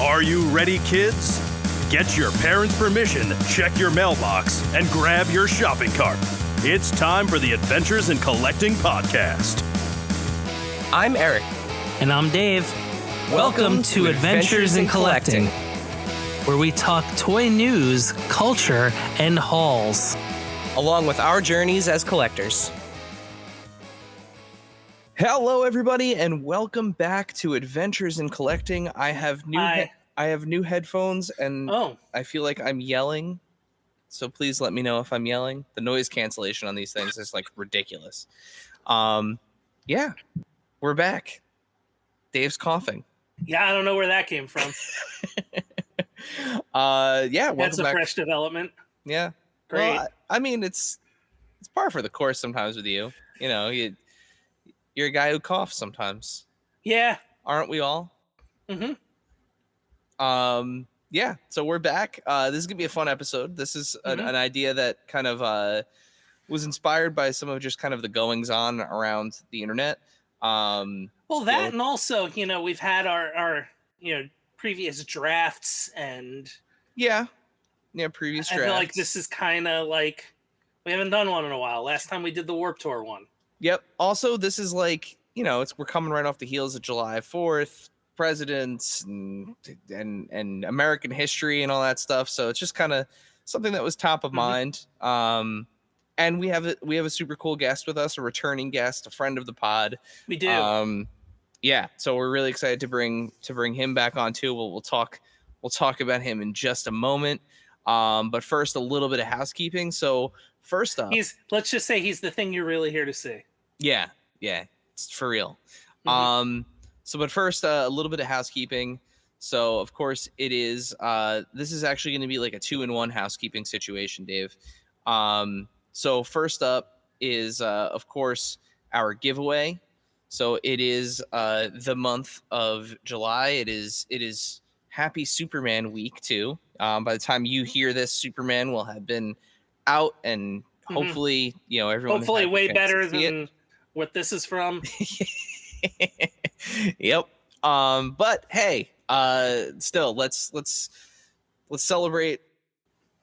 Are you ready, kids? Get your parents' permission, check your mailbox, and grab your shopping cart. It's time for the Adventures in Collecting podcast. I'm Eric. And I'm Dave. Welcome to Adventures in Collecting, where we talk toy news, culture, and hauls, along with our journeys as collectors. Hello, everybody, and welcome back to Adventures in Collecting. I have new headphones, and I feel like I'm yelling. So please let me know if I'm yelling. The noise cancellation on these things is like ridiculous. Yeah, we're back. Dave's coughing. Yeah, I don't know where that came from. That's a back. Fresh development. Yeah, great. Well, I mean, it's par for the course sometimes with you. You know, you're a guy who coughs sometimes. Yeah, aren't we all? Mm-hmm. Yeah. So we're back. This is gonna be a fun episode. This is an idea that kind of was inspired by some of just kind of the goings on around the internet. And also, we've had our previous drafts and previous drafts. I feel like this is kind of like we haven't done one in a while. Last time we did the Warped Tour one. Yep. Also, this is like, we're coming right off the heels of July 4th, presidents and American history and all that stuff. So it's just kind of something that was top of mind. And we have a super cool guest with us, a returning guest, a friend of the pod. We do. So we're really excited to bring him back on too. We'll talk about him in just a moment. But first, a little bit of housekeeping. So first up, let's just say he's the thing you're really here to see. Yeah, it's for real. But first, a little bit of housekeeping. So of course it is. This is actually going to be like a 2-in-1 housekeeping situation, Dave. So first up is of course our giveaway. So it is the month of July. It is Happy Superman Week too. By the time you hear this, Superman will have been out, and hopefully, everyone. Hopefully, way better than what this is from. Yep. But hey, still, let's celebrate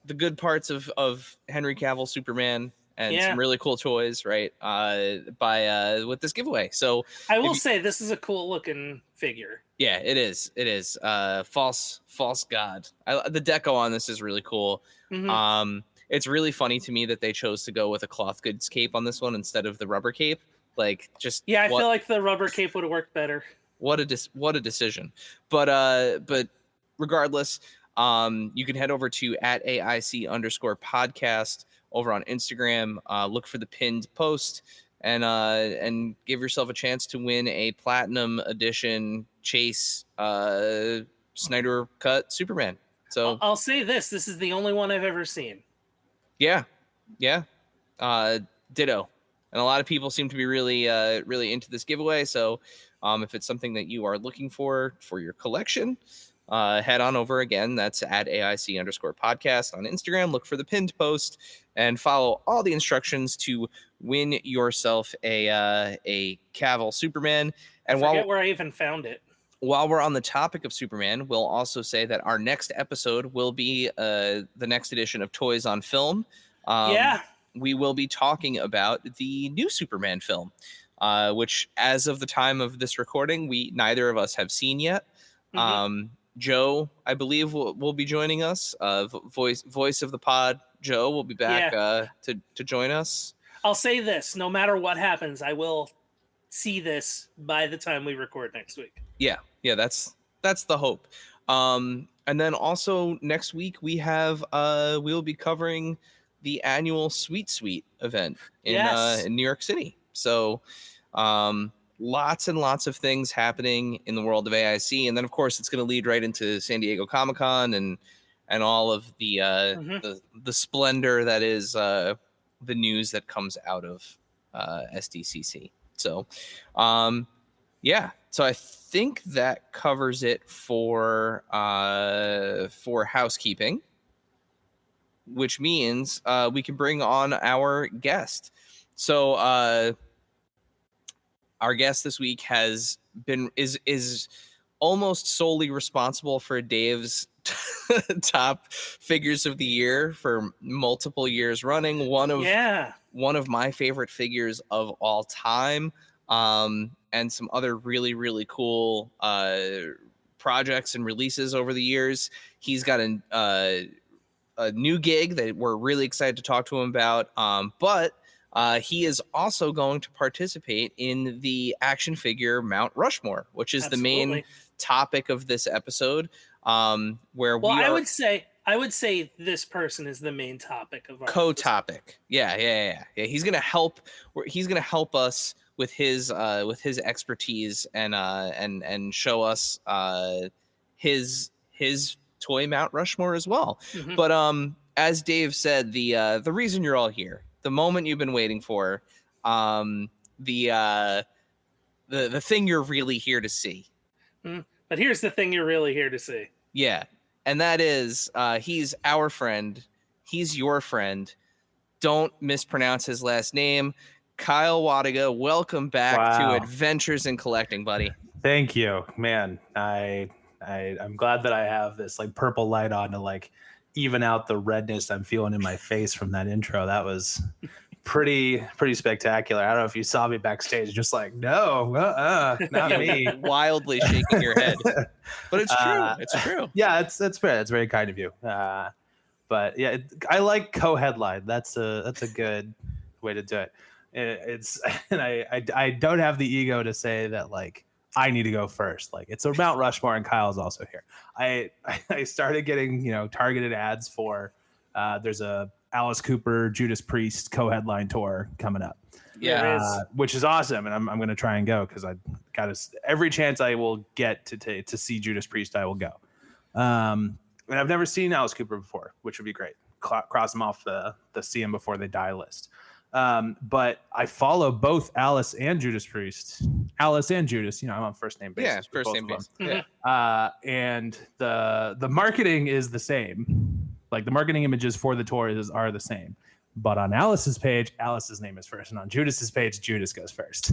the good parts of Henry Cavill Superman and some really cool toys, right? With this giveaway. So I will say this is a cool looking figure. Yeah, it is. It is. False God. The deco on this is really cool. It's really funny to me that they chose to go with a cloth goods cape on this one instead of the rubber cape. I feel like the rubber cape would have worked better. What a decision. But regardless, you can head over to @AIC_podcast over on Instagram. Look for the pinned post and give yourself a chance to win a platinum edition Chase Snyder cut Superman. So I'll say this is the only one I've ever seen. Yeah. Ditto. And a lot of people seem to be really into this giveaway. So if it's something that you are looking for your collection, head on over again. That's @AIC_podcast on Instagram. Look for the pinned post and follow all the instructions to win yourself a Cavill Superman. And where I even found it. While we're on the topic of Superman, we'll also say that our next episode will be the next edition of Toys on Film. We will be talking about the new Superman film, which, as of the time of this recording, neither of us have seen yet. Joe, I believe, will be joining us. Voice of the pod, Joe, will be back to join us. I'll say this: no matter what happens, I will see this by the time we record next week. Yeah, that's the hope. And then also next week we'll be covering the annual Sweet Sweet event in New York City. So lots and lots of things happening in the world of AIC, and then of course it's going to lead right into San Diego Comic-Con and all of the splendor that is the news that comes out of SDCC. So so I think that covers it for housekeeping, which means we can bring on our guest. So our guest this week is almost solely responsible for Dave's top figures of the year for multiple years running. One of my favorite figures of all time, and some other really, really cool projects and releases over the years. He's got a new gig that we're really excited to talk to him about. But he is also going to participate in the action figure Mount Rushmore, which is the main topic of this episode. I would say this person is the main topic of our co-topic. Yeah. He's gonna help. He's gonna help us with his expertise and show us his toy Mount Rushmore as well. Mm-hmm. But as Dave said, the reason you're all here, the moment you've been waiting for, the thing you're really here to see. But here's the thing you're really here to see. Yeah, and that is he's our friend. He's your friend. Don't mispronounce his last name. Kyle Wlodyga, welcome back to Adventures in Collecting, buddy. Thank you, man. I'm glad that I have this like purple light on to like even out the redness I'm feeling in my face from that intro. That was pretty spectacular. I don't know if you saw me backstage, just like, no, not me. Wildly shaking your head. But it's true. It's true. Yeah, that's fair. That's very kind of you. But yeah, I like co-headline. That's a good way to do it. And I don't have the ego to say that like I need to go first. Like it's a Mount Rushmore and Kyle's also here. I started getting, targeted ads for there's a Alice Cooper Judas Priest co-headline tour coming up. Yeah, which is awesome, and I'm going to try and go because I got every chance I will get to see Judas Priest, I will go. And I've never seen Alice Cooper before, which would be great. Cross them off the see them before they die list. But I follow both Alice and Judas Priest. Alice and Judas, I'm on first name basis. Yeah, first name basis. Yeah. And the marketing is the same. Like the marketing images for the tour are the same. But on Alice's page, Alice's name is first. And on Judas's page, Judas goes first.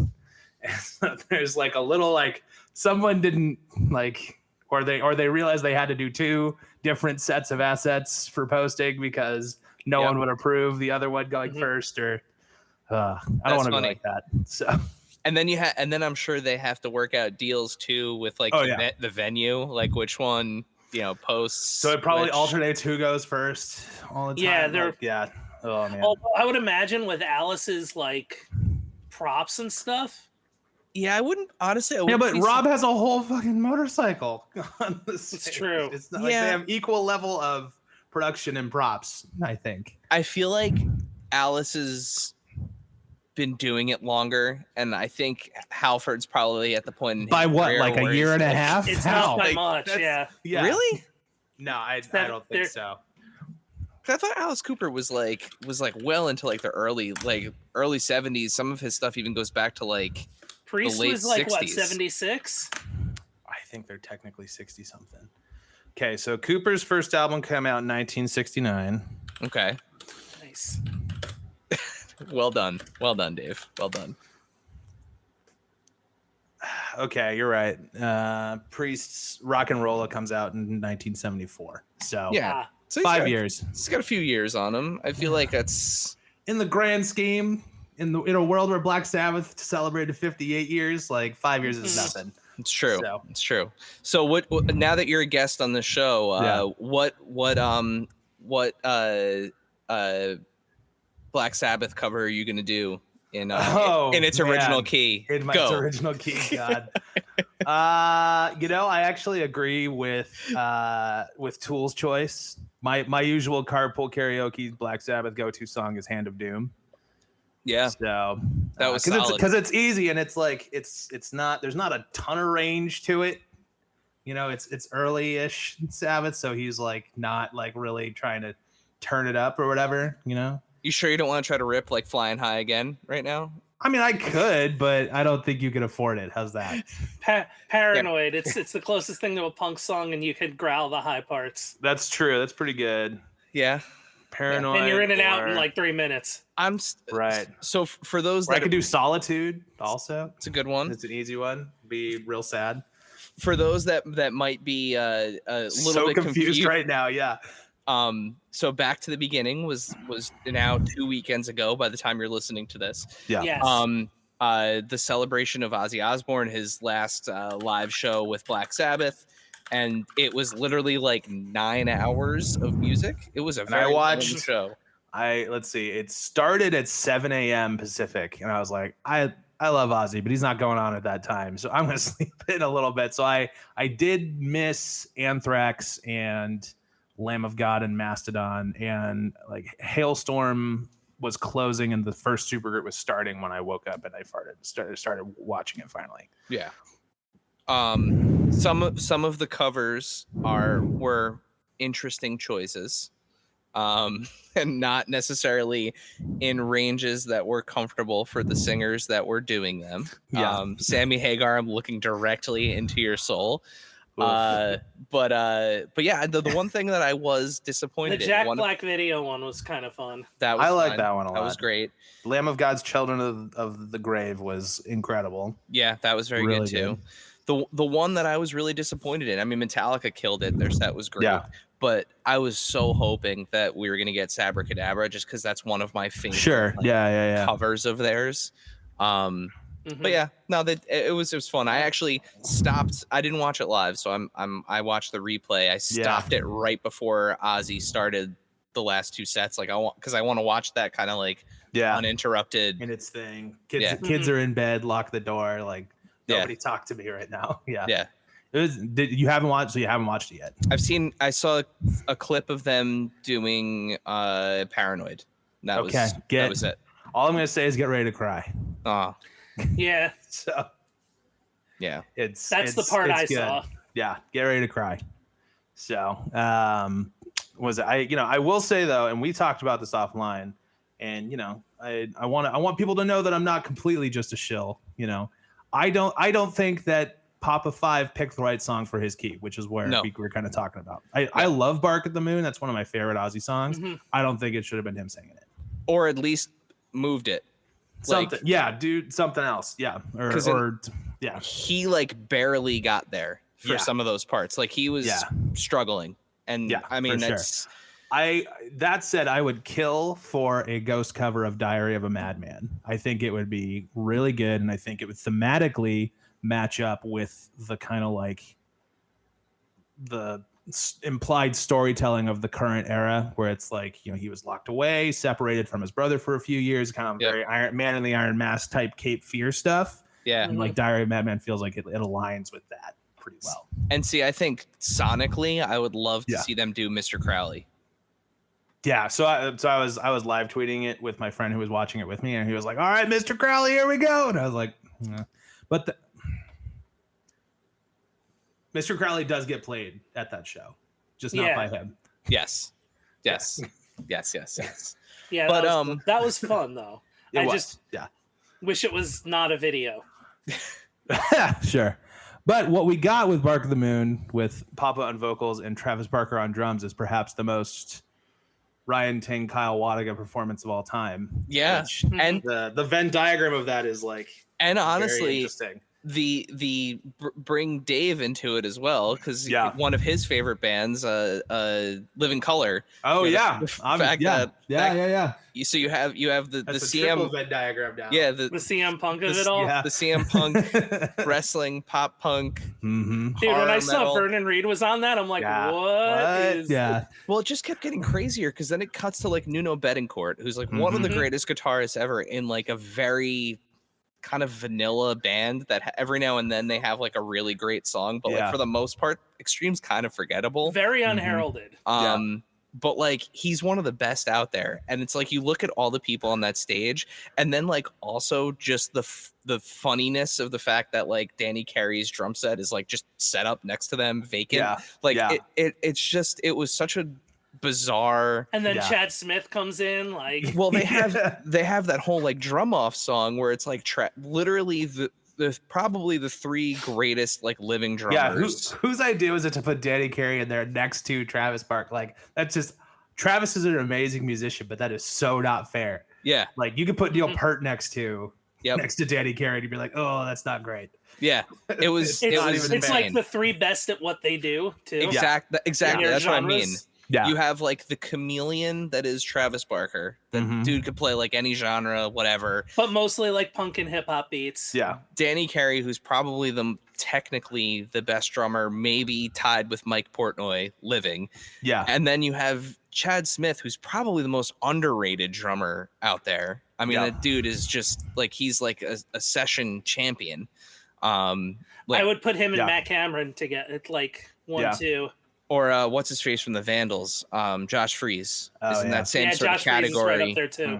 And so there's like a little like someone didn't like, or they realized they had to do two different sets of assets for posting because no one would approve the other one going first, or I don't want to be like that. So, and then I'm sure they have to work out deals too with like the venue, like which one posts. So it probably alternates who goes first all the time. Yeah, oh man. Although I would imagine with Alice's like props and stuff. Yeah, I wouldn't honestly. But Rob has a whole fucking motorcycle on the stage. It's true. It's not like they have equal level of production and props, I think. I feel like Alice has been doing it longer, and I think Halford's probably at the point in by what, like a year and a half? It's How? not by much, yeah. Really? No, I don't think so. I thought Alice Cooper was like well into like the early 70s. Some of his stuff even goes back to like Priest the late was like 60s. what, 76? I think they're technically 60 something. Okay, so Cooper's first album came out in 1969. Okay. Nice. Well done, Dave. Well done. Okay, you're right. Priest's Rock and Rolla comes out in 1974. So yeah, so 5 years. He's got a few years on him. I feel like that's in the grand scheme. In a world where Black Sabbath celebrated 58 years, like 5 years is nothing. It's true. So. It's true. So what? Now that you're a guest on the show, what Black Sabbath cover are you going to do in its original key? In its original key, God. I actually agree with Tool's choice. My usual carpool karaoke Black Sabbath go-to song is "Hand of Doom." Yeah, so that was solid because it's easy and it's like it's not, there's not a ton of range to it. It's early-ish Sabbath, so he's like not like really trying to turn it up or whatever. You sure you don't want to try to rip like Flying High again right now? I mean, I could, but I don't think you can afford it. How's that? Paranoid. Yeah. It's the closest thing to a punk song, and you could growl the high parts. That's true. That's pretty good. Yeah. Paranoid. And you're in and out in like 3 minutes. Right. So for those that I could do Solitude also. It's a good one. It's an easy one. Be real sad. for those that might be a little so bit confused right now. Yeah. So Back to the Beginning was now 2 weekends ago by the time you're listening to this. Yeah. Yes. The celebration of Ozzy Osbourne, his last live show with Black Sabbath, and it was literally like 9 hours of music. It was a very long show. Let's see. It started at 7 a.m. Pacific, and I was like, I love Ozzy, but he's not going on at that time, so I'm gonna sleep in a little bit. So I did miss Anthrax and Lamb of God and Mastodon, and like Hailstorm was closing and the first supergroup was starting when I woke up and I started watching it finally. Yeah. Some of the covers were interesting choices. And not necessarily in ranges that were comfortable for the singers that were doing them. Yeah. Sammy Hagar, I'm looking directly into your soul. But yeah, the one thing that I was disappointed the Jack in, Black video one was kind of fun. I like that one a lot. That was great. Lamb of God's Children of the Grave was incredible. Yeah, that was very Really good too. The one that I was really disappointed in, I mean, Metallica killed it. Their set was great. Yeah. But I was so hoping that we were going to get Sabracadabra just because that's one of my favorite Sure. covers of theirs. But yeah, no, it was fun. I actually stopped. I didn't watch it live, so I watched the replay. I stopped it right before Ozzy started the last two sets. Like I want to watch that kind of like uninterrupted in its thing. Kids are in bed, lock the door, like nobody talk to me right now. Yeah. You haven't watched it yet. I saw a clip of them doing Paranoid. That was it. All I'm gonna say is get ready to cry. Oh. Yeah. So yeah, that's the part I good. saw. Yeah, get ready to cry. So I will say though, and we talked about this offline, and I want people to know that I'm not completely just a shill. I don't think that Papa 5 picked the right song for his key, which is where we were kind of talking about. I love Bark at the Moon. That's one of my favorite Ozzy songs. Mm-hmm. I don't think it should have been him singing it. Or at least moved it. Something. Something else. Yeah. Yeah. He like barely got there for some of those parts. Like he was struggling. And I mean, that's... Sure. That said, I would kill for a Ghost cover of Diary of a Madman. I think it would be really good, and I think it would thematically match up with the kind of like the implied storytelling of the current era, where it's like he was locked away, separated from his brother for a few years, kind of very Man in the Iron Mask type Cape Fear stuff. Yeah, and like Diary of a Madman feels like it aligns with that pretty well. And see, I think sonically, I would love to see them do Mr. Crowley. Yeah, so I was live tweeting it with my friend who was watching it with me, and he was like, "All right, Mr. Crowley, here we go." And I was like, but Mr. Crowley does get played at that show, just not by him. Yes. Yeah, but that was fun though. I just wish it was not a video. Sure. But what we got with Bark of the Moon, with Papa on vocals and Travis Barker on drums, is perhaps the most Ryan Ting, Kyle Wlodyga performance of all time. Yeah, and the Venn diagram of that is like, and honestly, the bring Dave into it as well, because one of his favorite bands, Living Color. Oh yeah, yeah. So you have the CM Venn diagram down. Yeah, the CM Punk of it all. Yeah. The CM Punk wrestling, pop punk. Mm-hmm. Dude, when I saw Vernon Reid was on that, I'm like, what? Yeah. Well, it just kept getting crazier, because then it cuts to like Nuno Bettencourt, who's like one of the greatest guitarists ever, in like a very kind of vanilla band that every now and then they have like a really great song, but like for the most part, Extreme's kind of forgettable, very unheralded. But like he's one of the best out there, and it's like you look at all the people on that stage, and then like also just the funniness of the fact that like Danny Carey's drum set is like just set up next to them vacant. It was such a bizarre. And then Chad Smith comes in, like, well, they have that whole like drum off song where it's like literally the probably the three greatest like living drummers. Whose idea was it to put Danny Carey in there next to Travis Barker? Like, that's just, Travis is an amazing musician, but that is so not fair. Yeah, like you could put Neil Peart next to Danny Carey and you'd be like, oh, that's not great. Yeah, it was. It's It not was even It's like insane. the three best at what they do too. Exactly. In their That's what I mean. genres. Yeah. You have like the chameleon that is Travis Barker. That Mhm. dude could play like any genre, whatever. But mostly like punk and hip hop beats. Yeah. Danny Carey, who's probably technically the best drummer, maybe tied with Mike Portnoy living. Yeah. And then you have Chad Smith, who's probably the most underrated drummer out there. I mean, Yeah. that dude is just like he's like a session champion. I would put him and Yeah. Matt Cameron together, like 1-2. Or what's his face from the Vandals? Josh Freese is in that same Yeah, sort Josh of Freese is right category up there too.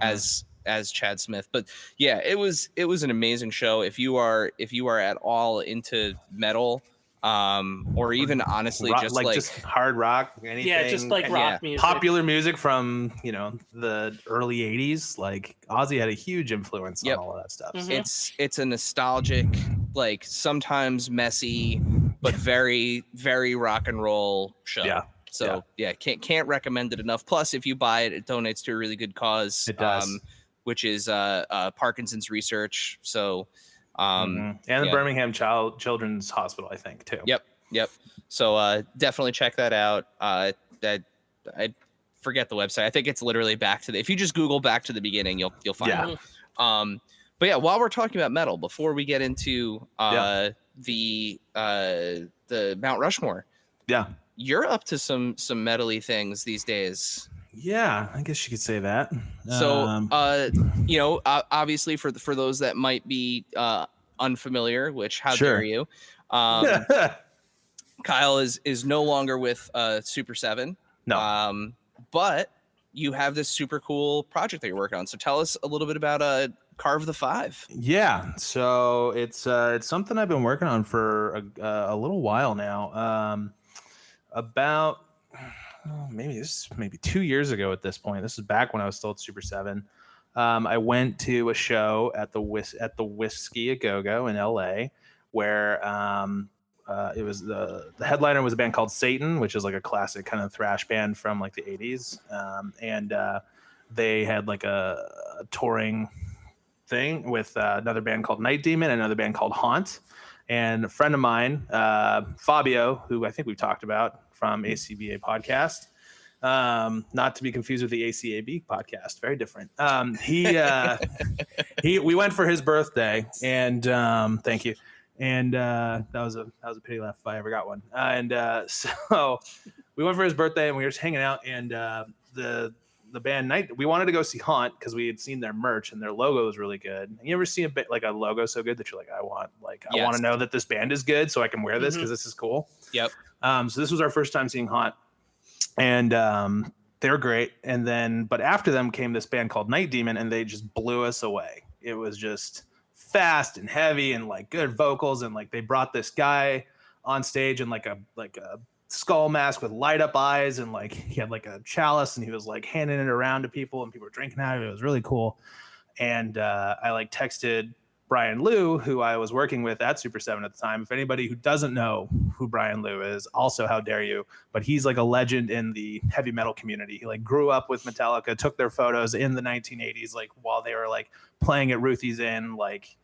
as Chad Smith. But yeah, it was an amazing show. If you are at all into metal, or even honestly Rock, just just hard rock, anything. Yeah, just like and rock yeah, music. popular music from the early 80s. Like Ozzy had a huge influence Yep. on all of that stuff. Mhm. it's a nostalgic, like sometimes messy, but very, very rock and roll show. Yeah. So yeah, can't recommend it enough. Plus, if you buy it, it donates to a really good cause. It does. Which is Parkinson's research. So And the yeah. Birmingham Children's Hospital, I think, too. Yep. So definitely check that out. I forget the website. I think it's literally if you just Google back to the beginning, you'll find Yeah. it. But yeah, while we're talking about metal, before we get into the Mount Rushmore, Yeah. you're up to some metally things these days. Yeah, I guess you could say that. So obviously for those that might be unfamiliar, which how Sure. dare you, Kyle is no longer with Super 7. No. But you have this super cool project that you're working on. So tell us a little bit about Carve the Five. Yeah, so it's something I've been working on for a little while now. About maybe 2 years ago at this point. This is back when I was still at Super 7. I went to a show at the Whiskey A Go Go in LA, where it was the headliner was a band called Satan, which is like a classic kind of thrash band from like the 80s, and they had like a touring thing with another band called Night Demon and another band called Haunt. And a friend of mine, Fabio, who I think we've talked about from ACBA podcast, not to be confused with the ACAB podcast, very different. We went for his birthday, and thank you. And that was a pity laugh if I ever got one. So we went for his birthday, and we were just hanging out, and the band Night, we wanted to go see Haunt because we had seen their merch and their logo was really good. And you ever see a logo so good that you're like, I want to know that this band is good so I can wear this because this is cool. Yep. So this was our first time seeing Haunt, and they were great. And then, but after them came this band called Night Demon, and they just blew us away. It was just fast and heavy and like good vocals, and like they brought this guy on stage in like a skull mask with light up eyes, and like he had like a chalice, and he was like handing it around to people, and people were drinking out of it. It was really cool. And I like texted Brian Liu, who I was working with at Super 7 at the time. If anybody who doesn't know who Brian Liu is, also how dare you, but he's like a legend in the heavy metal community. He like grew up with Metallica, took their photos in the 1980s, like while they were like playing at Ruthie's Inn. Like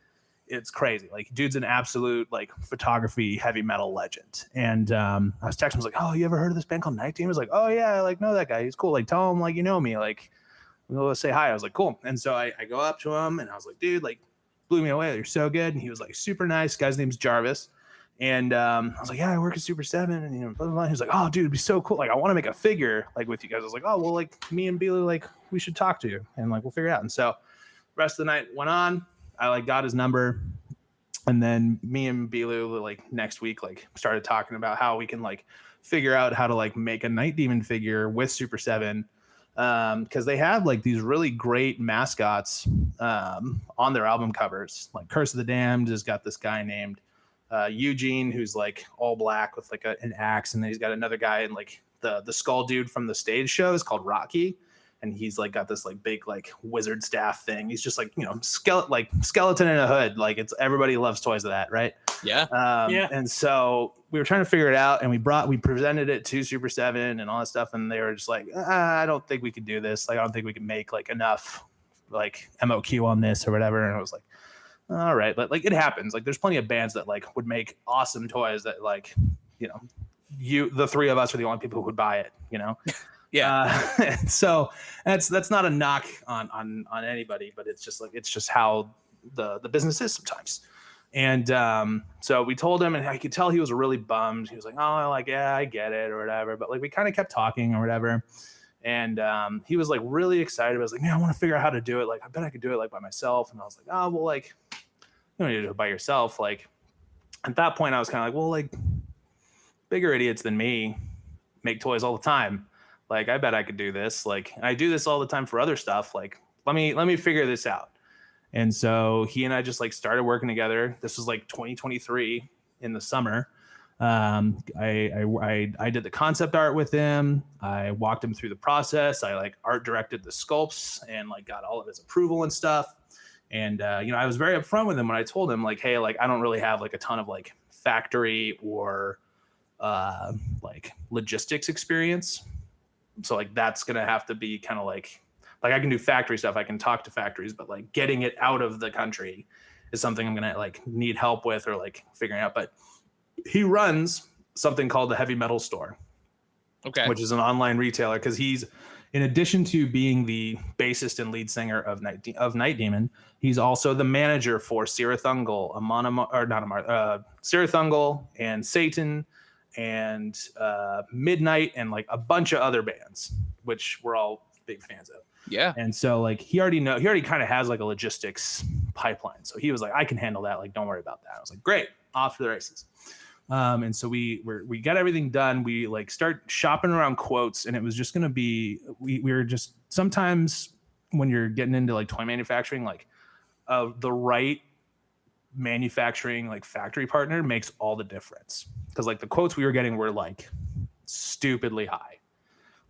it's crazy. Like dude's an absolute like photography heavy metal legend. And I was texting him, I was like, oh, you ever heard of this band called Night Demon? He was like, oh yeah, I like know that guy. He's cool. Like tell him like you know me. Like we'll say hi. I was like, cool. And so I go up to him and I was like, dude, like blew me away. You're so good. And he was like super nice. Guy's name's Jarvis. And I was like, yeah, I work at Super 7. And you know, blah, blah, blah. He was like, oh, dude, it'd be so cool. Like, I want to make a figure like with you guys. I was like, oh, well, like me and Billy, like we should talk to you and like we'll figure it out. And so rest of the night went on. I like got his number. And then me and Bilu like next week like started talking about how we can like figure out how to like make a Night Demon figure with Super 7. Because they have like these really great mascots on their album covers. Like Curse of the Damned has got this guy named Eugene, who's like all black with like an axe, and then he's got another guy in like the skull dude from the stage show is called Rocky, and he's like got this like big like wizard staff thing. He's just like, you know, skeleton in a hood. Like it's everybody loves toys of that, right? Yeah. Yeah. And so we were trying to figure it out, and we presented it to Super 7 and all that stuff, and they were just like, I don't think we could do this. Like I don't think we can make like enough like MOQ on this or whatever. And I was like, all right, but like it happens. Like there's plenty of bands that like would make awesome toys that like, the three of us are the only people who would buy it, Yeah. So that's not a knock on anybody, but it's just how the business is sometimes. And so we told him, and I could tell he was really bummed. He was like, oh, like, yeah, I get it or whatever. But like we kind of kept talking or whatever. And he was like really excited. I was like, man, I want to figure out how to do it. Like, I bet I could do it like by myself. And I was like, oh, well, like, you don't need to do it by yourself. Like at that point, I was kind of like, well, like bigger idiots than me make toys all the time. Like, I bet I could do this. Like, I do this all the time for other stuff. Like, let me figure this out. And so he and I just like started working together. This was like 2023 in the summer. I did the concept art with him. I walked him through the process. I like art directed the sculpts and like got all of his approval and stuff. And I was very upfront with him when I told him like, hey, like I don't really have like a ton of like factory or like logistics experience. So like that's gonna have to be kind of like I can do factory stuff. I can talk to factories, but like getting it out of the country is something I'm gonna like need help with or like figuring out. But he runs something called the Heavy Metal Store, Okay. which is an online retailer because he's, in addition to being the bassist and lead singer of Night Demon, he's also the manager for Sirathungal, Sirathungal and Satan and Midnight and like a bunch of other bands, which we're all big fans of. Yeah. And so like he already kind of has like a logistics pipeline. So he was like, I can handle that. Like, don't worry about that. I was like, great, off to the races. And so we got everything done. We like start shopping around quotes, and it was just going to be, we were just, sometimes when you're getting into like toy manufacturing, like the right manufacturing, like factory partner makes all the difference. Cause like the quotes we were getting were like stupidly high,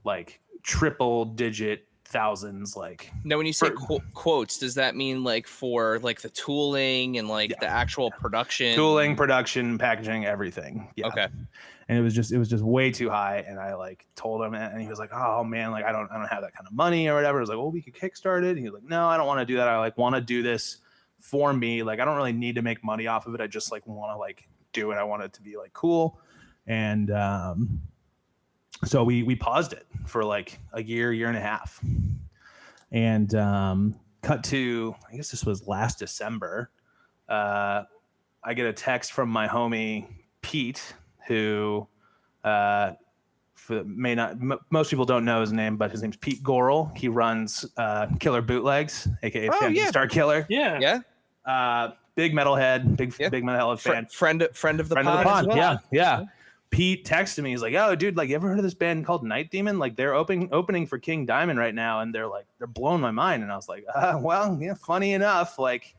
like triple digit thousands. Like now when you say quotes, does that mean like for like the tooling and like the actual production, packaging, everything? Yeah. Okay. And it was just way too high. And I like told him, and he was like, oh man, like I don't have that kind of money or whatever. I was like, well, we could kickstart it. And he was like, no, I don't want to do that. I like want to do this for me. Like I don't really need to make money off of it. I just like want to like do it. I want it to be like cool. And so we paused it for like a year and a half, and cut to, I guess this was last December. I get a text from my homie Pete, who most people don't know his name, but his name's Pete Gorel. He runs Killer Bootlegs, aka Star Killer. Yeah. Big metalhead, big metalhead fan. Friend of the pod. Well. Yeah. Pete texted me. He's like, "Oh, dude, like, you ever heard of this band called Night Demon? Like, they're opening for King Diamond right now, and they're blowing my mind." And I was like, "Well, yeah, funny enough, like,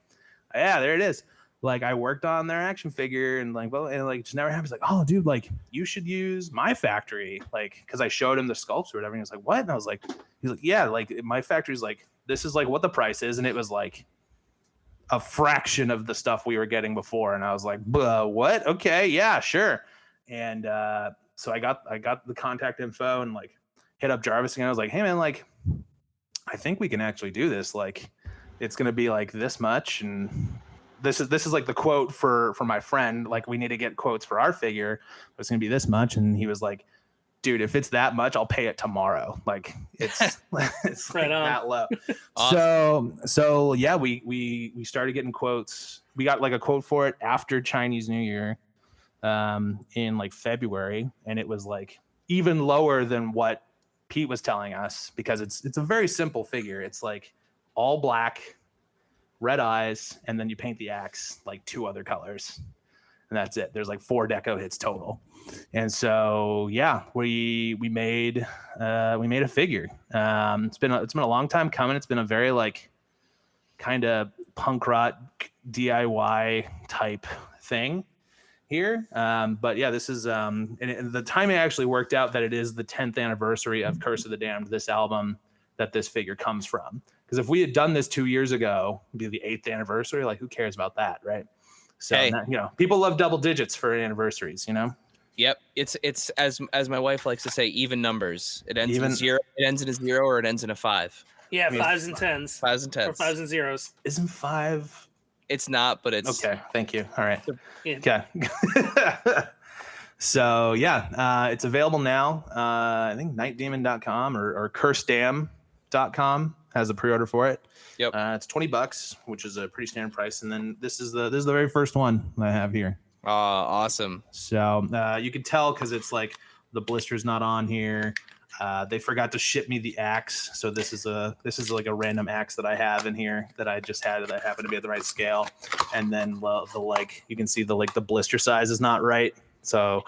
yeah, there it is." Like, I worked on their action figure, and like, well, and like, just never happened. He's like, "Oh, dude, like, you should use my factory," like, because I showed him the sculpts or whatever. And he was like, "What?" And I was like, "He's like, yeah, like, my factory's like, this is like what the price is," and it was like a fraction of the stuff we were getting before. And I was like, "What? Okay, yeah, sure." And so I got the contact info and like hit up Jarvis again. I was like, hey man, like I think we can actually do this. Like it's gonna be like this much, and this is like the quote for my friend. Like we need to get quotes for our figure, but it's gonna be this much. And he was like, dude, if it's that much, I'll pay it tomorrow. Like it's it's right like that low. Awesome. So yeah, we started getting quotes. We got like a quote for it after Chinese New Year. In like February, and it was like even lower than what Pete was telling us, because it's a very simple figure. It's like all black, red eyes, and then you paint the axe like 2 other colors, and that's it. There's like 4 deco hits total. And so yeah, we made a figure. It's been a long time coming. It's been a very like kind of punk rock DIY type thing here. But yeah, this is and the timing actually worked out that it is the 10th anniversary of Curse of the Damned, this album that this figure comes from. Because if we had done this 2 years ago, it'd be the 8th anniversary. Like, who cares about that, right? So hey, people love double digits for anniversaries, Yep, it's as my wife likes to say, even numbers. It ends in a 0. It ends in a 0 or it ends in a 5. Yeah, 5s and 10s. 5s and 10s. Or 5s and 0s. Isn't 5 It's not, but it's Okay, thank you. All right. Yeah. Okay. So yeah, it's available now. I think nightdemon.com or cursedam.com has a pre-order for it. Yep. It's $20, which is a pretty standard price. And then this is the very first one I have here. Awesome. So you can tell because it's like the blister's not on here. They forgot to ship me the axe, so this is like a random axe that I have in here that I just had that happened to be at the right scale. And then the like you can see the blister size is not right. So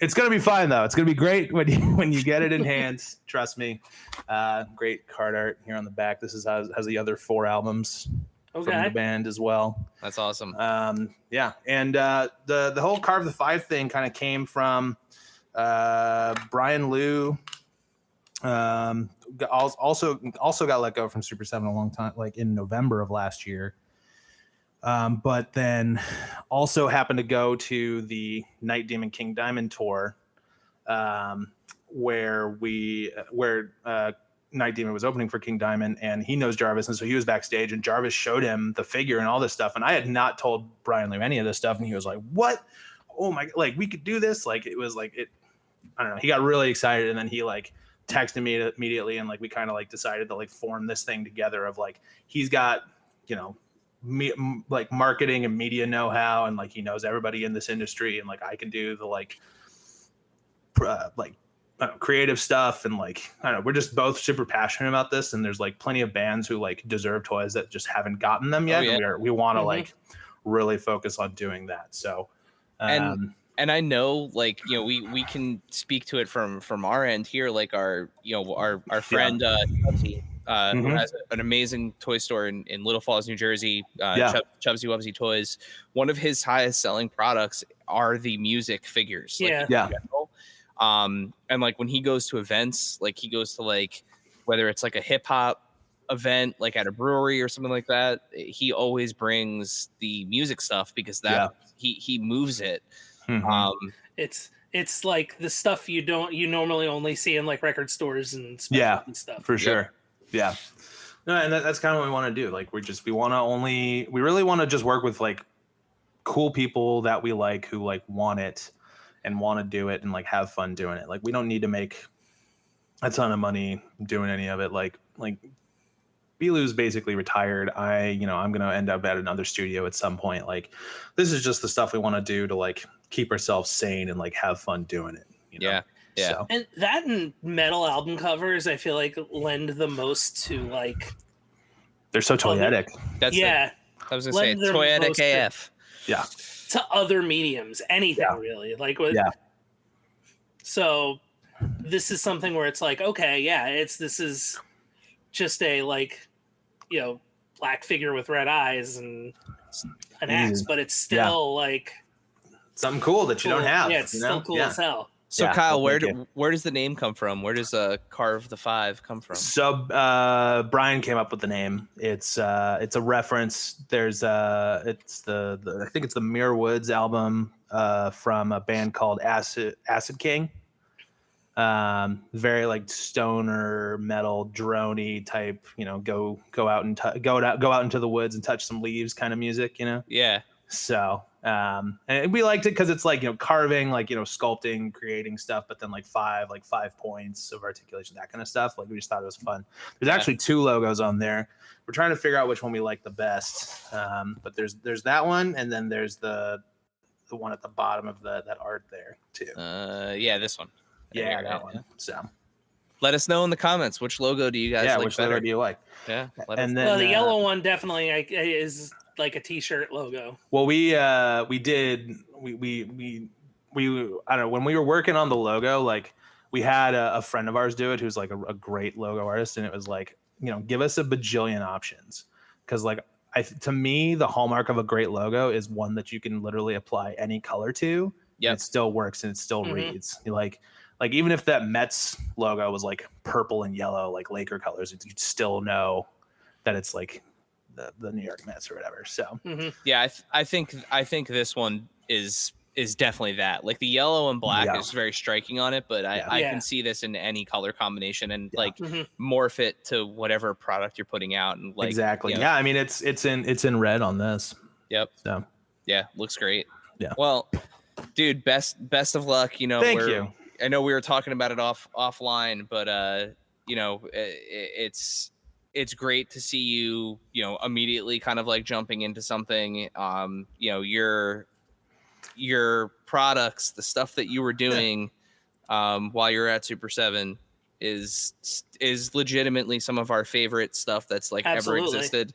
it's gonna be fine though. It's gonna be great when you get it in hand. Trust me. Great card art here on the back. This has the other 4 albums from the band as well. That's awesome. Yeah, and the whole Carve the Five thing kind of came from Brian Liu. Also got let go from Super 7 a long time, like in November of last year. But then also happened to go to the Night Demon King Diamond tour, where Night Demon was opening for King Diamond, and he knows Jarvis, and so he was backstage, and Jarvis showed him the figure and all this stuff, and I had not told Brian Liu any of this stuff, and he was like, "What? Oh my! Like we could do this!" Like it was like it. I don't know. He got really excited, and then he like texted me immediately, and like we kind of like decided to like form this thing together of like he's got like marketing and media know-how, and like he knows everybody in this industry, and like I can do the like creative stuff, and like I don't know, we're just both super passionate about this, and there's like plenty of bands who like deserve toys that just haven't gotten them yet. And we want to like really focus on doing that. So and I know, like, we can speak to it from our end here, like our friend Chubsy, who has an amazing toy store in Little Falls, New Jersey, Chubsy Wubsy Toys. One of his highest selling products are the music figures. And like when he goes to events, like he goes to like whether it's like a hip hop event, like at a brewery or something like that, he always brings the music stuff because he moves it. It's like the stuff you normally only see in like record stores and stuff. For sure. Yeah. No, and that's kind of what we want to do. Like we really want to just work with like cool people that we like, who like want it and want to do it and like have fun doing it. Like we don't need to make a ton of money doing any of it. Like Bilu's basically retired. I'm going to end up at another studio at some point. Like this is just the stuff we want to do to like keep ourselves sane and like have fun doing it. Yeah. So. And that and metal album covers, I feel like lend the most to like. They're so toyetic. I was going to say toyetic AF. Yeah. To other mediums, anything really. Like with. Yeah. So this is something where it's like, okay, this is just a like, black figure with red eyes and an axe, but it's still like something cool that you don't have. Yeah, it's still cool as hell. So Kyle, where does the name come from? Where does Carve the Five come from? So Brian came up with the name. It's a reference. There's I think it's the Mirror Woods album from a band called Acid King. Very like stoner metal droney type, go out into the woods and touch some leaves kind of music, Yeah. So and we liked it because it's like carving, like sculpting, creating stuff, but then like five points of articulation, that kind of stuff. Like we just thought it was fun. There's actually 2 logos on there. We're trying to figure out which one we like the best. But there's that one, and then there's the one at the bottom of that art there too. This one. Yeah, that one. So let us know in the comments, which logo do you guys like which better? logo do you like? Yeah. And then the yellow one definitely is like a t-shirt logo. Well, we I don't know, when we were working on the logo, like we had a friend of ours do it who's like a great logo artist, and it was like, give us a bajillion options, because like to me the hallmark of a great logo is one that you can literally apply any color to. And it still works and it still reads. Like even if that Mets logo was like purple and yellow, like Laker colors, you'd still know that it's like the New York Mets or whatever. So I think this one is definitely that. Like the yellow and black is very striking on it, but I can see this in any color combination and like morph it to whatever product you're putting out. And like exactly. Yeah, I mean it's in red on this. Yep. So Yeah, looks great. Yeah. Well, dude, best of luck. You know, thank you. I know we were talking about it offline, but you know, it's great to see you, you know, immediately kind of like jumping into something. You know, your products, the stuff that you were doing while you're at Super 7 is legitimately some of our favorite stuff that's like ever Absolutely. existed.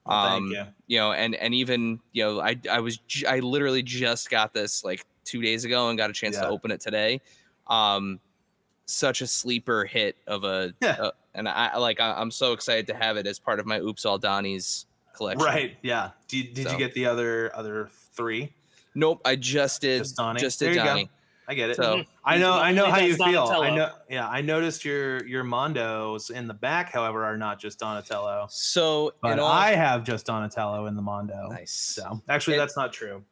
Well, thank you. You know, and even, you know, I literally just got this like 2 days ago and got a chance to open it today. Such a sleeper hit of and I'm so excited to have it as part of my Oops All Donnie's collection. Right. Yeah. Did you get the other 3? Nope. I just did Donnie. just There did you go. Donnie. I get it. So I know how you feel. Donatello. I know. Yeah, I noticed your Mondos in the back, however, are not just Donatello. So But I have just Donatello in the Mondo. Nice. So actually, that's not true.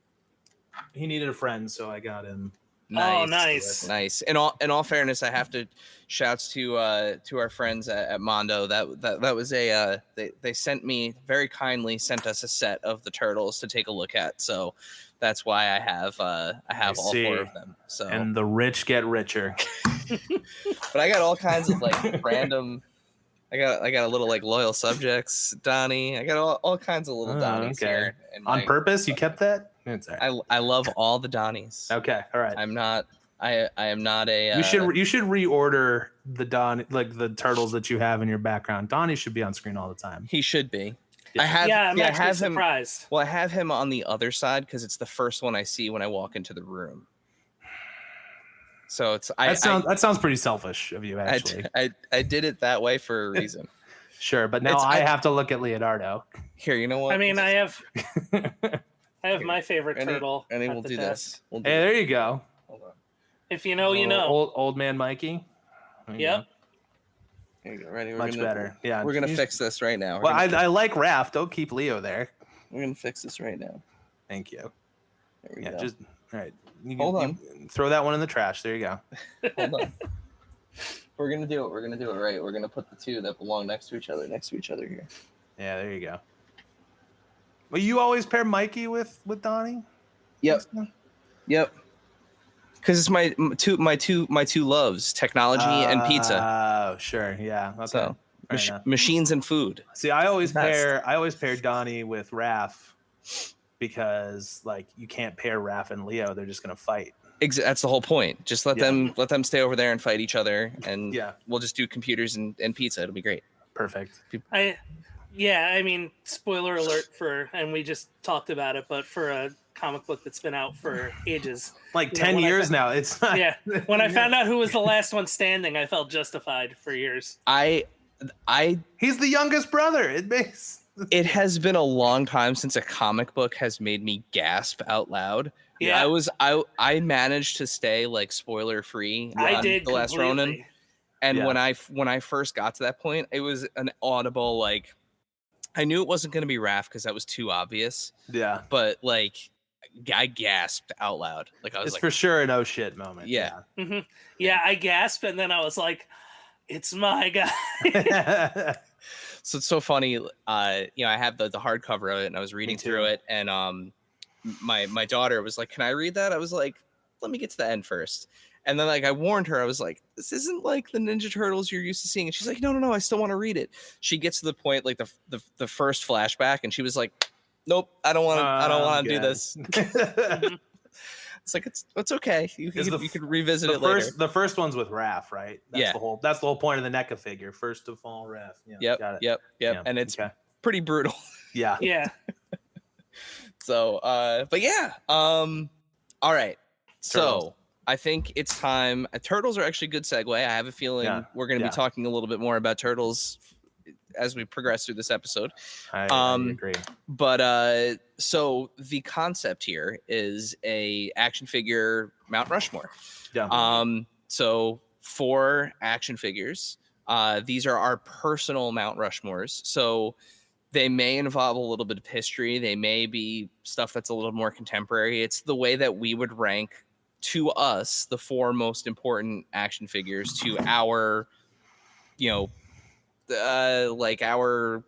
He needed a friend, so I got him. Oh, nice. Nice. In all fairness, I have to shouts to our friends at Mondo. That was they sent me very kindly sent us a set of the turtles to take a look at. So that's why I have all 4 of them. So and the rich get richer. But I got all kinds of like random. I got a little like loyal subjects, Donnie. I got all kinds of little Donnies here. On purpose, you kept that? It's all right. I love all the Donnies. Okay, all right. I'm not. I am not a. You should reorder the the turtles that you have in your background. Donnie should be on screen all the time. He should be. Yeah. I'm actually have surprised. Him, well, I have him on the other side because it's the first one I see when I walk into the room. So that sounds pretty selfish of you, actually. I did it that way for a reason. Sure, but now I have to look at Leonardo. Here, you know what? I mean, I have my favorite turtle. And we'll do desk. this. We'll do there you go. Hold on. If you know, you know. Old man Mikey. Yep. Here you go. Ready? Much better. Yeah. We're gonna fix this right now. Well, I like Raph. Don't keep Leo there. We're gonna fix this right now. Thank you. There we go. Just all right. Hold on. Throw that one in the trash. There you go. Hold on. We're gonna do it. We're gonna do it right. We're gonna put the 2 that belong next to each other here. Yeah, there you go. Well, you always pair Mikey with Donnie? Yep. Because it's my two loves, technology and pizza. Oh, sure. Yeah. Okay. So machines and food. See, I always pair Donnie with Raph because like you can't pair Raph and Leo. They're just gonna fight. That's the whole point. Just let them stay over there and fight each other, and we'll just do computers and pizza. It'll be great. Perfect. I mean, spoiler alert and we just talked about it, but for a comic book that's been out for ages, like 10 years now. It's not, when I found out who was the last one standing, I felt justified for years. He's the youngest brother. It has been a long time since a comic book has made me gasp out loud. Yeah, I managed to stay like spoiler free. I did The Last Ronin, and when I first got to that point, it was an audible like. I knew it wasn't going to be Raph because that was too obvious. Yeah, but like I gasped out loud. Like I was for sure an oh shit moment. Yeah. Mm-hmm. Yeah, I gasped and then I was like, "It's my guy." So it's so funny. You know, I have the hardcover of it, and I was reading through it, and my daughter was like, "Can I read that?" I was like, "Let me get to the end first." And then like I warned her, I was like, "This isn't like the Ninja Turtles you're used to seeing." And she's like, "No, I still want to read it." She gets to the point like the first flashback, and she was like, "Nope, I don't want to do this." It's like it's okay. You can revisit it later. The first one's with Raph, right? That's the whole point of the NECA figure. First of all, Raph. Yeah, yep. Yeah, and it's pretty brutal. Yeah. Yeah. So, but yeah. All right. Turtles. So I think it's time. Turtles are actually a good segue. I have a feeling we're going to be talking a little bit more about turtles as we progress through this episode. I agree. But so the concept here is a action figure Mount Rushmore. Yeah. So 4 action figures. These are our personal Mount Rushmores. So they may involve a little bit of history. They may be stuff that's a little more contemporary. It's the way that we would rank to us the 4 most important action figures to our, like our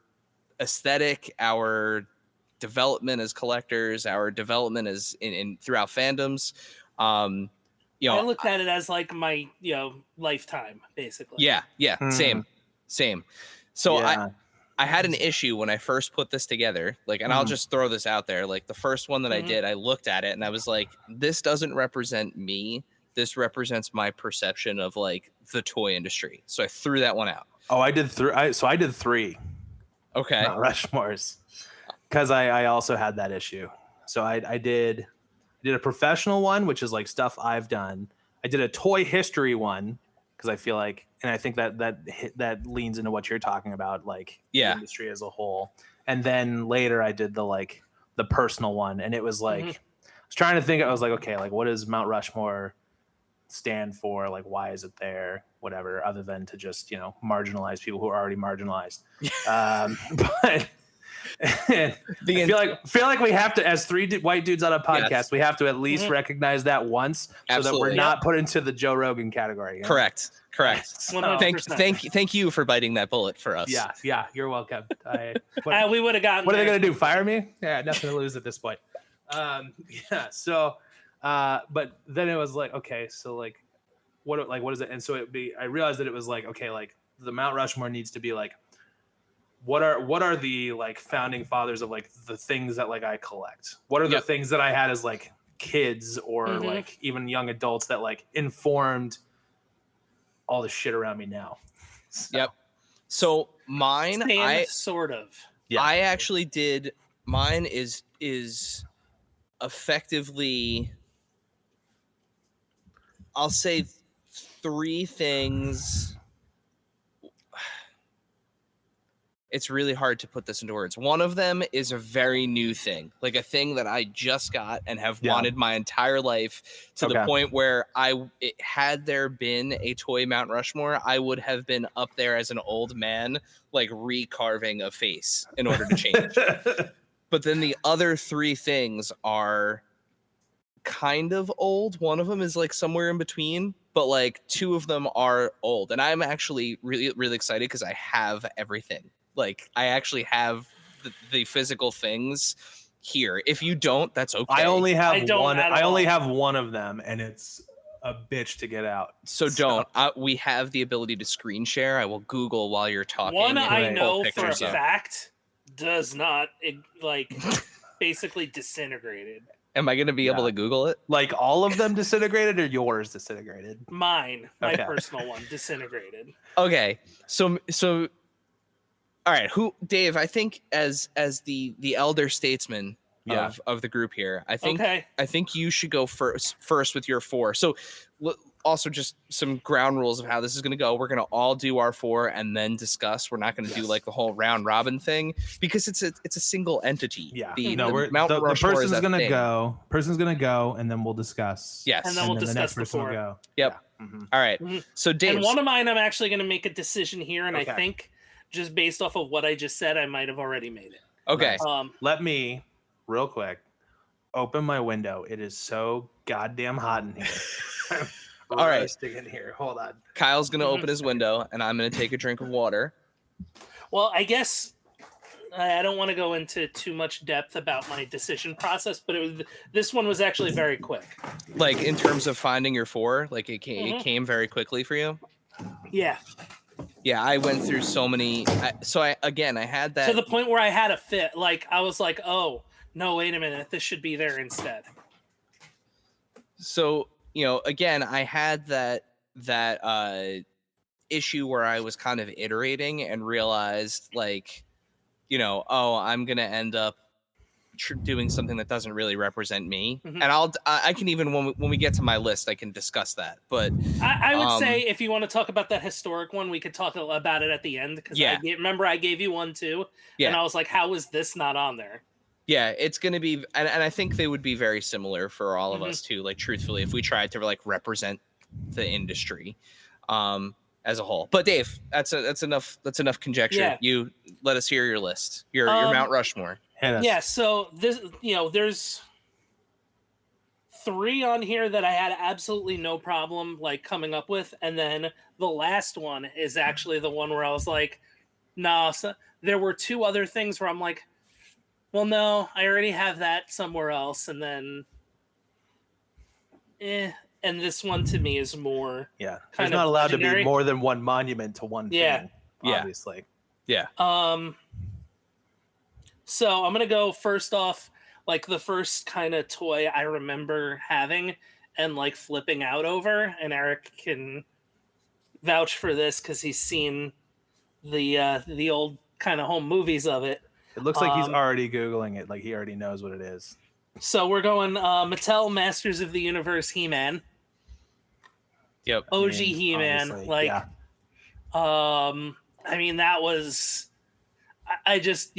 aesthetic, our development as collectors, our development as in throughout fandoms. You know, I looked at it as like my, lifetime, basically. yeah, same. So Yeah. I had an issue when I first put this together, like, and I'll just throw this out there. Like the first one that I did, I looked at it and I was like, this doesn't represent me. This represents my perception of like the toy industry. So I threw that one out. Oh, I did three. So I did three. Okay. Not Rushmores, because I also had that issue. So I did a professional one, which is like stuff I've done. I did a toy history one because I feel like, and I think that leans into what you're talking about, like the industry as a whole. And then later I did the personal one, and it was like I was trying to think. I was like, okay, like what does Mount Rushmore stand for? Like why is it there? Whatever, other than to just marginalize people who are already marginalized. But I feel like we have to, as three white dudes on a podcast, we have to at least recognize that once, so that we're not put into the Joe Rogan category. Correct. So, Thank you for biting that bullet for us. Yeah, you're welcome. we would have gotten. What are they gonna do? Fire me? Yeah, nothing to lose at this point. So, but then it was like, okay, so like, what is it? And so I realized that it was like, okay, like the Mount Rushmore needs to be like, what are the like founding fathers of like the things that like I collect? What are the things that I had as like kids or like even young adults that like informed all the shit around me now? So mine, sort of. Yeah. I actually did. Mine is effectively, I'll say three things. It's really hard to put this into words. One of them is a very new thing, like a thing that I just got and have wanted my entire life, to the point where had there been a toy Mount Rushmore, I would have been up there as an old man, like recarving a face in order to change. But then the other three things are kind of old. One of them is like somewhere in between, but like two of them are old. And I'm actually really, really excited because I have everything. Like I actually have the physical things here. If you don't, that's okay. I only have one. I only have one of them, and it's a bitch to get out. So don't. We have the ability to screen share. I will Google while you're talking. One I know for a fact does not basically disintegrated. Am I going to be able to Google it? Like all of them disintegrated, or yours disintegrated? Mine, my personal one, disintegrated. Okay, so. All right, Dave? I think as the elder statesman of the group here, I think you should go first with your four. So also just some ground rules of how this is going to go. We're going to all do our four and then discuss. We're not going to do like the whole round robin thing because it's a single entity. Yeah, the person's going to go. Person's going to go, and then we'll discuss. Yes, and then we'll discuss the four. Go. Yep. Yeah. Mm-hmm. All right. So Dave, and one of mine, I'm actually going to make a decision here, and I think, just based off of what I just said, I might have already made it. Okay. Let me, real quick, open my window. It is so goddamn hot in here. All right. In here. Hold on. Kyle's going to open his window, and I'm going to take a drink of water. Well, I guess I don't want to go into too much depth about my decision process, but this one was actually very quick. Like in terms of finding your four, like it came very quickly for you? Yeah. Yeah, I went through so many. I had that to the point where I had a fit. Like I was like, "Oh no, wait a minute, this should be there instead." So again, I had that issue where I was kind of iterating and realized, like, I'm gonna end up doing something that doesn't really represent me. And I can even when we get to my list, I can discuss that. But I would say if you want to talk about that historic one, we could talk about it at the end, because remember I gave you one too, and I was like, how is this not on there? Yeah, it's gonna be, and I think they would be very similar for all of us too. Like truthfully, if we tried to like represent the industry as a whole. But Dave, that's enough conjecture. Yeah. You let us hear your list. Your Mount Rushmore. Yeah, so this, there's three on here that I had absolutely no problem like coming up with, and then the last one is actually the one where I was like, nah. So there were two other things where I'm like, Well, no, I already have that somewhere else, and then, and this one to me is more. Yeah, there's kind not of allowed to legendary. be more than one monument to one Yeah. thing. Yeah. Obviously. Yeah. So I'm gonna go first off, like the first kind of toy I remember having and like flipping out over, and Eric can vouch for this because he's seen the old kind of home movies of it. It looks like he's already Googling it. Like he already knows what it is. So we're going Mattel Masters of the Universe He-Man. Yep. OG He-Man. Obviously, Like, yeah. I mean, that was, I just,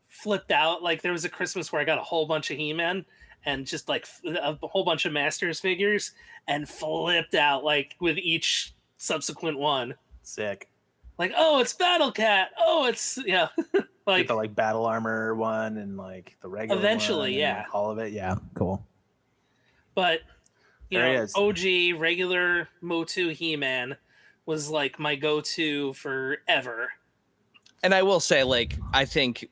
flipped out. Like, there was a Christmas where I got a whole bunch of He-Man and just like a whole bunch of Masters figures and flipped out like with each subsequent one. Sick. Like, oh, it's Battle Cat. Oh, it's, like, Get the like battle armor one and like the regular eventually, one and, yeah. like, all of it. Yeah, cool. But There he is. OG regular Motu He-Man was like my go-to forever. And I will say, like, I think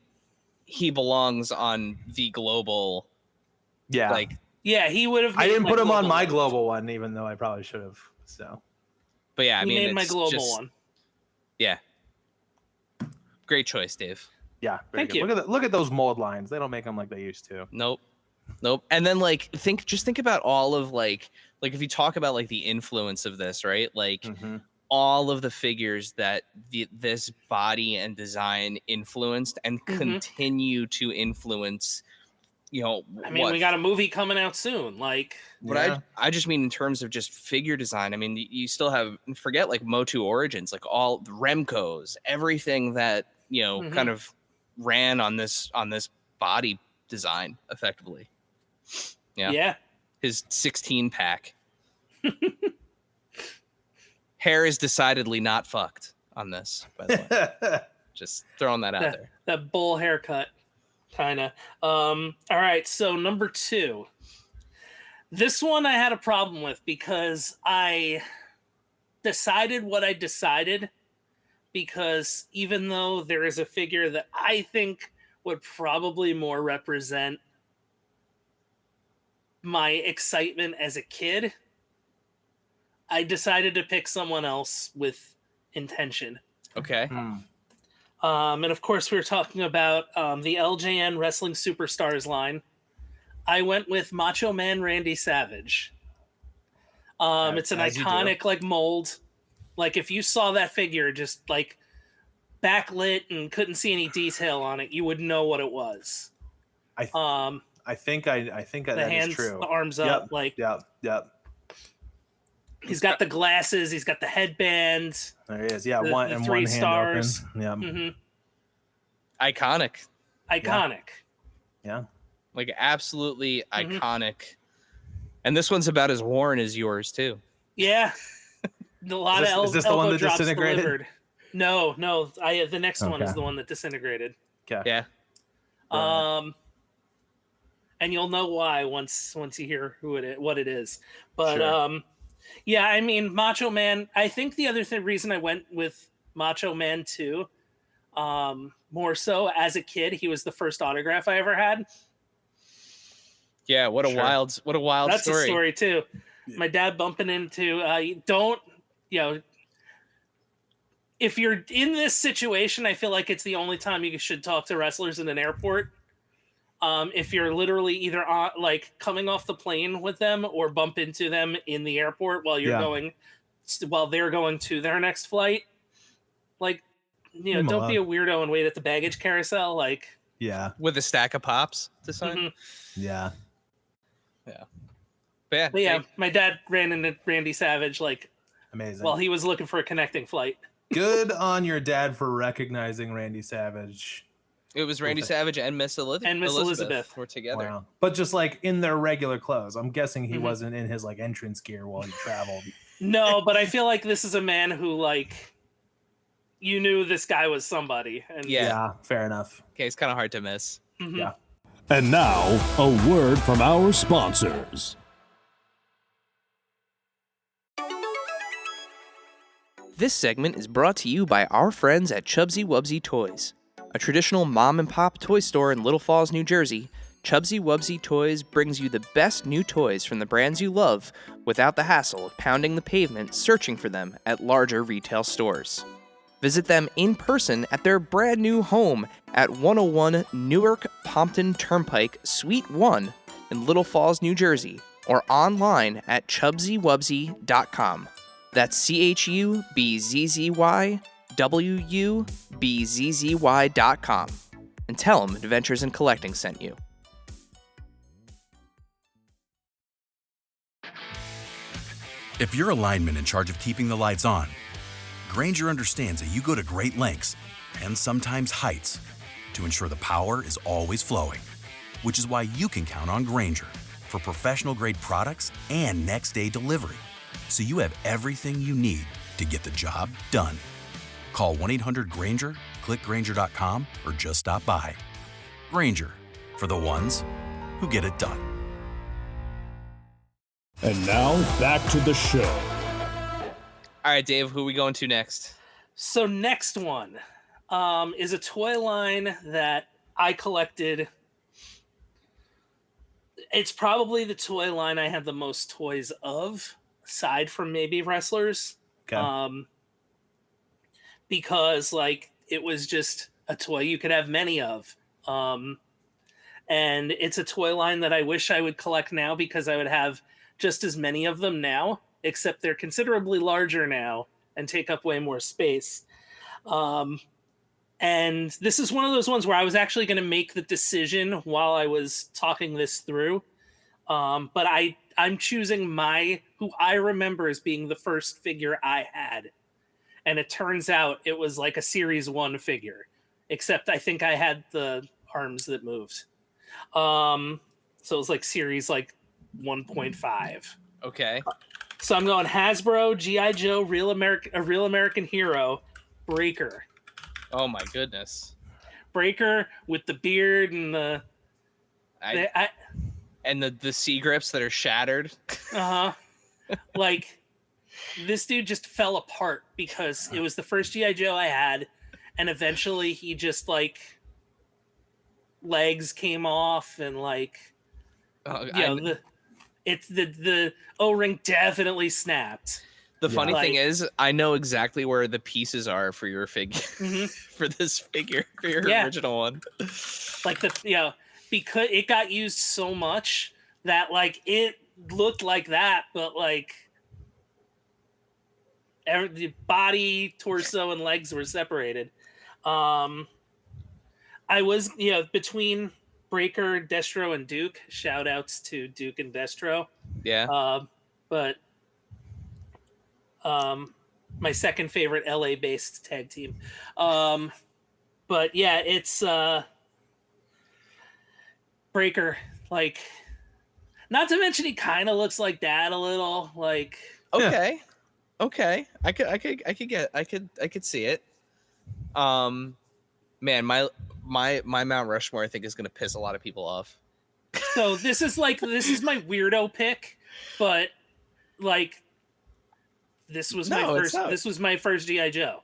he belongs on the global. Yeah. Like, Yeah, he would have. I didn't put him on my list. global one, even though I probably should have. So. but yeah, I He mean, made my it's global just- one. Yeah. Great choice, Dave. Yeah. Very Thank good. you. Look at those mold lines. They don't make them like they used to. Nope. And then like think about all of like if you talk about like the influence of this, right? Like Mm-hmm. all of the figures that this body and design influenced and Mhm. continue to influence, I mean, we got a movie coming out soon. Like, But I just mean in terms of just figure design. I mean, you still have, forget like Motu Origins, like all the Remcos, everything that Mhm. kind of ran on this body design effectively. yeah. His 16 pack. Hair is decidedly not fucked on this, by the way. Just throwing that out there. That bull haircut, kind of. All right, so number 2. This one I had a problem with because I decided what I decided, because even though there is a figure that I think would probably more represent my excitement as a kid, I decided to pick someone else with intention. Okay. And of course, we were talking about the LJN Wrestling Superstars line. I went with Macho Man Randy Savage. It's an as you iconic like mold. Like if you saw that figure just like backlit and couldn't see any detail on it, you would know what it was. I think The that hands, is true. the arms up, like Yep. he's got the glasses, he's got the headband. There he is. Yeah, The- one the and 3 one stars. hand open. Yeah. hmm Iconic. Iconic. Yeah. Like absolutely Mhm. iconic. And this one's about as worn as yours too. Yeah. A lot Is of this the one elbow that drops disintegrated? delivered. No. The next one is Okay. the one that disintegrated. Okay. Yeah. And you'll know why once you hear what it is. But Sure. yeah, I mean, Macho Man. I think the other reason I went with Macho Man too, more so as a kid, he was the first autograph I ever had. Yeah, what a Sure. wild That's story. a story too. My dad bumping into if you're in this situation, I feel like it's the only time you should talk to wrestlers in an airport. If you're literally either coming off the plane with them or bump into them in the airport while they're going to their next flight, like, Leave 'em don't be a alone. weirdo and wait at the baggage carousel. Like, Yeah. With a stack of pops to sign. mhm. Yeah. But But yeah, my dad ran into Randy Savage Amazing. while he was looking for a connecting flight. Good on your dad for recognizing Randy Savage. it was Randy Savage and Miss Elizabeth were together. Wow. But just like in their regular clothes. I'm guessing he Mhm. wasn't in his like entrance gear while he traveled. No, but I feel like this is a man who you knew this guy was somebody. And Yeah. Fair enough. Okay, it's kind of hard to miss. Mhm. Yeah. And now, a word from our sponsors. This segment is brought to you by our friends at Chubsy Wubsy Toys. A traditional mom-and-pop toy store in Little Falls, New Jersey, Chubsy Wubsy Toys brings you the best new toys from the brands you love without the hassle of pounding the pavement searching for them at larger retail stores. Visit them in person at their brand new home at 101 Newark Pompton Turnpike, Suite 1 in Little Falls, New Jersey, or online at chubsywubsy.com. That's CHUBZYWUBZZY.com. And tell them Adventures in Collecting sent you. If you're a lineman in charge of keeping the lights on, Grainger understands that you go to great lengths and sometimes heights to ensure the power is always flowing, which is why you can count on Grainger for professional-grade products and next-day delivery, so you have everything you need to get the job done. Call 1-800-GRAINGER, click Grainger.com, or just stop by. Grainger, for the ones who get it done. And now, back to the show. All right, Dave, who are we going to next? So next one is a toy line that I collected. It's probably the toy line I have the most toys of, aside from maybe wrestlers. Okay. Because like it was just a toy you could have many of. And it's a toy line that I wish I would collect now because I would have just as many of them now, except they're considerably larger now and take up way more space. And this is one of those ones where I was actually going to make the decision while I was talking this through. But I'm choosing who I remember as being the first figure I had. And it turns out it was like a Series 1 figure, except I think I had the arms that moved. So it was like Series 1.5. Okay. So I'm going Hasbro, G.I. Joe, A Real American Hero, Breaker. Oh my goodness. Breaker with the beard and the C grips that are shattered. Like this dude just fell apart because it was the first G.I. Joe I had, and eventually he just legs came off and the O-ring definitely snapped. The funny thing is, I know exactly where the pieces are for your figure, for this figure, for your original one. Because it got used so much that it looked like that, but the body, torso, and legs were separated. I was between Breaker, Destro, and Duke. Shout outs to Duke and Destro. Yeah. But my second favorite LA based tag team. But yeah, it's Breaker. Not to mention he kind of looks like Dad a little. Okay. I could see it. Man, my Mount Rushmore I think is gonna piss a lot of people off. So this is my weirdo pick, but this was my first G.I. Joe.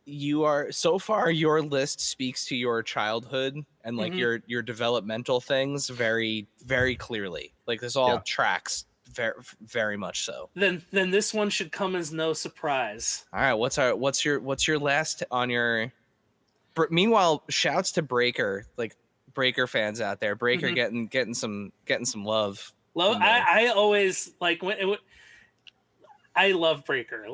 You are so far your list speaks to your childhood and your developmental things very, very clearly. This all tracks very, very much so. Then this one should come as no surprise. All right, what's your last on your? Meanwhile, shouts to Breaker, Breaker fans out there. Breaker getting some love. I always I love Breaker.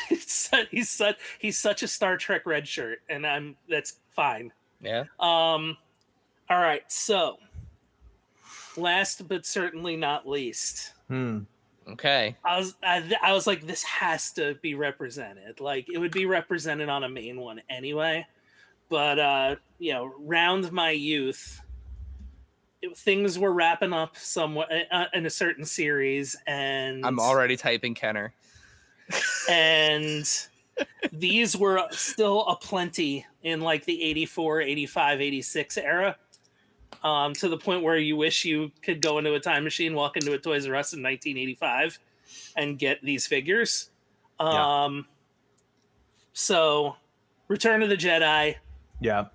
He's such a Star Trek red shirt, and that's fine. Yeah. All right. So, last but certainly not least. Okay. I was like, this has to be represented. It would be represented on a main one anyway. But round my youth, things were wrapping up somewhat in a certain series, and I'm already typing Kenner. And these were still aplenty in the 84, 85, 86 era. To the point where you wish you could go into a time machine, walk into a Toys R Us in 1985 and get these figures. So Return of the Jedi, Yeah.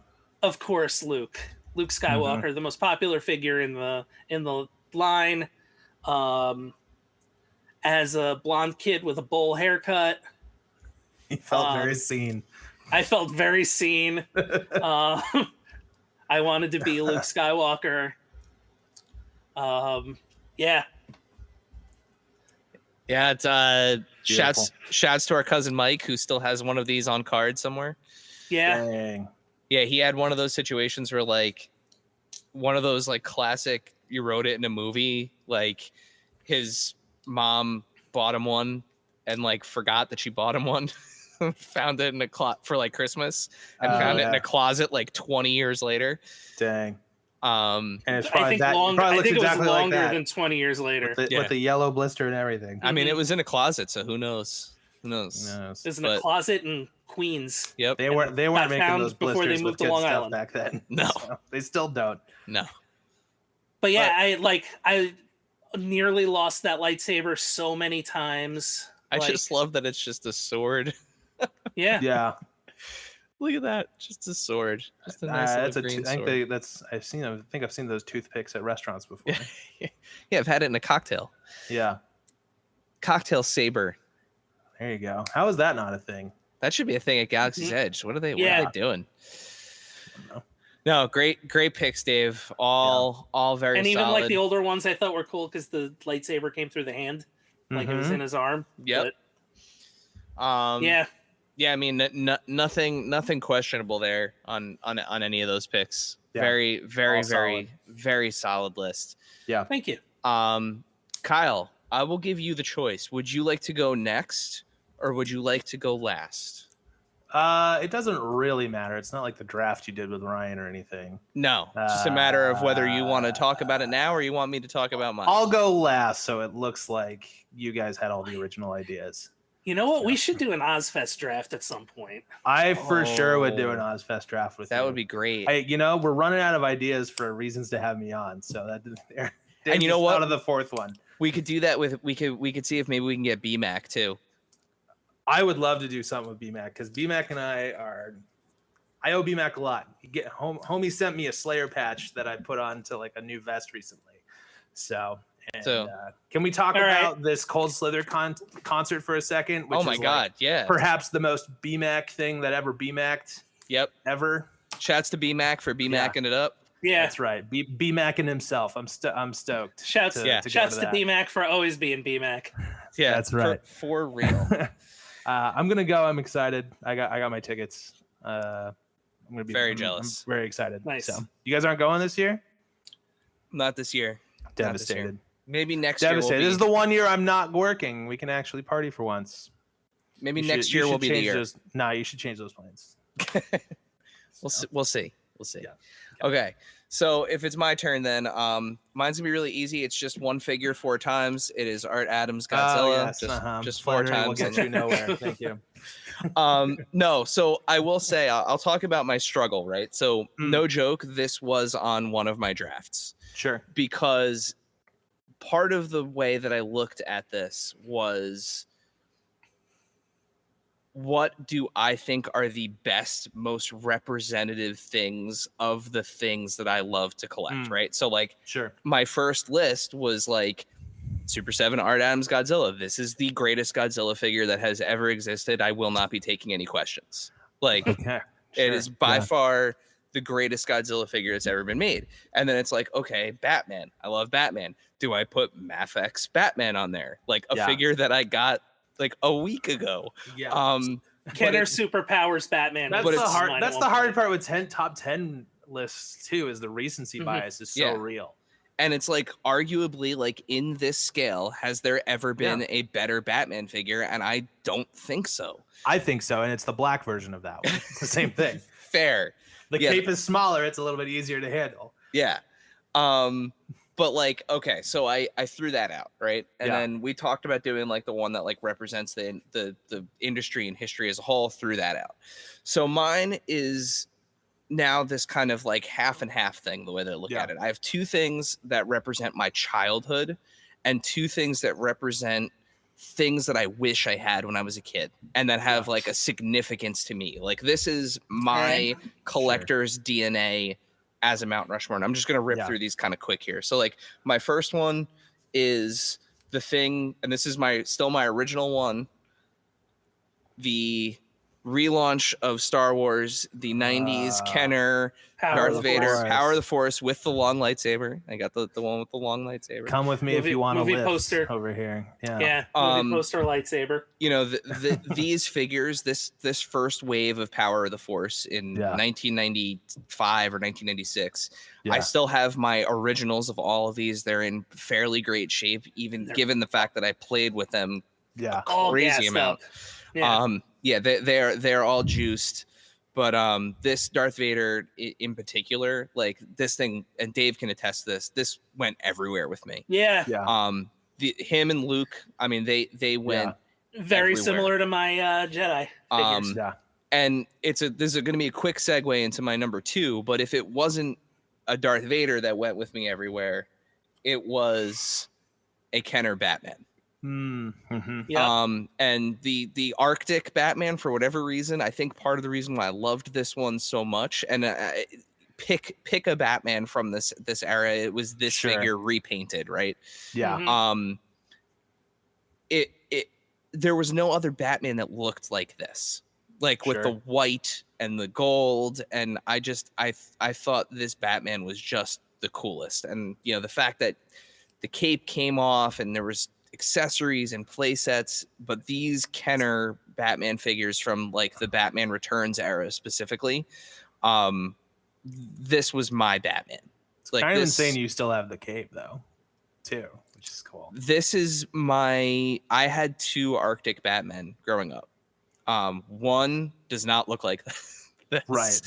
Of course, Luke Skywalker, the most popular figure in the line, as a blonde kid with a bowl haircut. He felt very seen. I felt very seen. I wanted to be Luke Skywalker. Yeah. Yeah, it's shouts to our cousin Mike, who still has one of these on card somewhere. Yeah. Dang. Yeah, he had one of those situations where, like, one of those, like, classic, you wrote it in a movie, like, his mom bought him one and, like, forgot that she bought him one. Found it in a for, like, Christmas, and found it in a closet, like, 20 years later. Dang. And it's I think, probably it was exactly longer like that, than 20 years later. with the yellow blister and everything. I mean, it was in a closet, so who knows? Who knows? It was in a closet in Queens. Yep. They weren't making those before they blisters moved with to good Long stuff Island. back then. No. So they still don't. No. But yeah, I nearly lost that lightsaber so many times. I just love that it's just a sword. Yeah. Yeah. Look at that, just a sword, just a nice little green sword. I think I've seen those toothpicks at restaurants before. Yeah, I've had it in a cocktail. Yeah. Cocktail saber. There you go. How is that not a thing? That should be a thing at Galaxy's Edge. What are they doing? I don't know. No, great picks, Dave. All very and even solid. like the older ones I thought were cool because the lightsaber came through the hand, like it was in his arm. Yep. But, yeah. Yeah, I mean, nothing questionable there on any of those picks. Yeah. Very, very, All very, solid. very solid list. Yeah. Thank you. Kyle, I will give you the choice. Would you like to go next, or would you like to go last? It doesn't really matter. It's not like the draft you did with Ryan or anything. No, it's just a matter of whether you want to talk about it now or you want me to talk about mine. I'll go last, so it looks like you guys had all the original ideas. You know what? We should do an Ozfest draft at some point. I for sure would do an Ozfest draft with you. That would be great. We're running out of ideas for reasons to have me on, so that and you know what? Out of the fourth one, we could do that with we could see if maybe we can get BMAC too. I would love to do something with BMAC because BMAC and I owe BMAC a lot. Homie sent me a Slayer patch that I put on to like a new vest recently. So can we talk about this Cold Slither concert for a second? Which oh my God, yeah. Perhaps the most BMAC thing that ever BMAC'd. Yep. Ever. Shouts to BMAC for BMACing it up. Yeah, that's right. BMACing himself. I'm stoked. Shouts to BMAC for always being BMAC. Yeah, that's right. For real. I'm gonna go. I'm excited. I got my tickets. I'm gonna be very jealous. I'm very excited. Nice. So, you guys aren't going this year? Not this year. Devastated. Maybe next Devastated. year. This is the one year I'm not working. We can actually party for once. Maybe next year will be the year. You should change those plans. We'll see. Yeah. Okay. So if it's my turn, then mine's gonna be really easy. It's just one figure 4 times. It is Art Adams Godzilla. Just 4 times. We'll get you nowhere. Thank you. No. So I will say I'll talk about my struggle. Right. So no joke. This was on one of my drafts. Sure. Because part of the way that I looked at this was, what do I think are the best, most representative things of the things that I love to collect, right? So, like, sure, my first list was like Super 7 Art Adams Godzilla. This is the greatest Godzilla figure that has ever existed. I will not be taking any questions. Like, okay, it is by far the greatest Godzilla figure that's ever been made. And then it's like, okay, Batman. I love Batman. Do I put Mafex Batman on there? Like a figure that I got like a week ago. Yeah. Kenner Superpowers Batman. That's the hard part with top 10 lists too, is the recency bias is so real. And it's like, arguably, like, in this scale, has there ever been a better Batman figure? And I don't think so. I think so. And it's the black version of that one. It's the same thing. Fair. The cape is smaller. It's a little bit easier to handle. Yeah. But like, okay, so I threw that out, right? And then we talked about doing like the one that like represents the industry and history as a whole, threw that out. So mine is now this kind of like half and half thing, the way that I look at it. I have 2 things that represent my childhood and 2 things that represent things that I wish I had when I was a kid and that have like a significance to me. Like this is my collector's DNA as a Mount Rushmore. And I'm just going to rip through these kind of quick here. So like my first one is the thing, and this is still my original one, the relaunch of Star Wars, the 90s Kenner, Darth Vader, Power of the Force with the long lightsaber. I got the one with the long lightsaber. Come with me if you want a lift poster over here. Yeah, movie poster lightsaber. You know, these figures, this first wave of Power of the Force in 1995 or 1996, I still have my originals of all of these. They're in fairly great shape, even given the fact that I played with them a crazy amount. They're all juiced. But this Darth Vader in particular, like this thing, and Dave can attest to this went everywhere with me. Him and Luke, I mean, they went very everywhere. Similar to my Jedi figures. And this is going to be a quick segue into my number 2. But if it wasn't a Darth Vader that went with me everywhere, it was a Kenner Batman. And the Arctic Batman, for whatever reason, I think part of the reason why I loved this one so much, and pick a Batman from this era, it was this figure repainted, right? There was no other Batman that looked like this, like with the white and the gold, and I thought this Batman was just the coolest. And you know, the fact that the cape came off and there was accessories and play sets, but these Kenner Batman figures from like the Batman Returns era specifically, this was my Batman. It's like kind of insane you still have the cape though, too, which is cool. This is I had 2 Arctic Batmen growing up. One does not look like this. Right.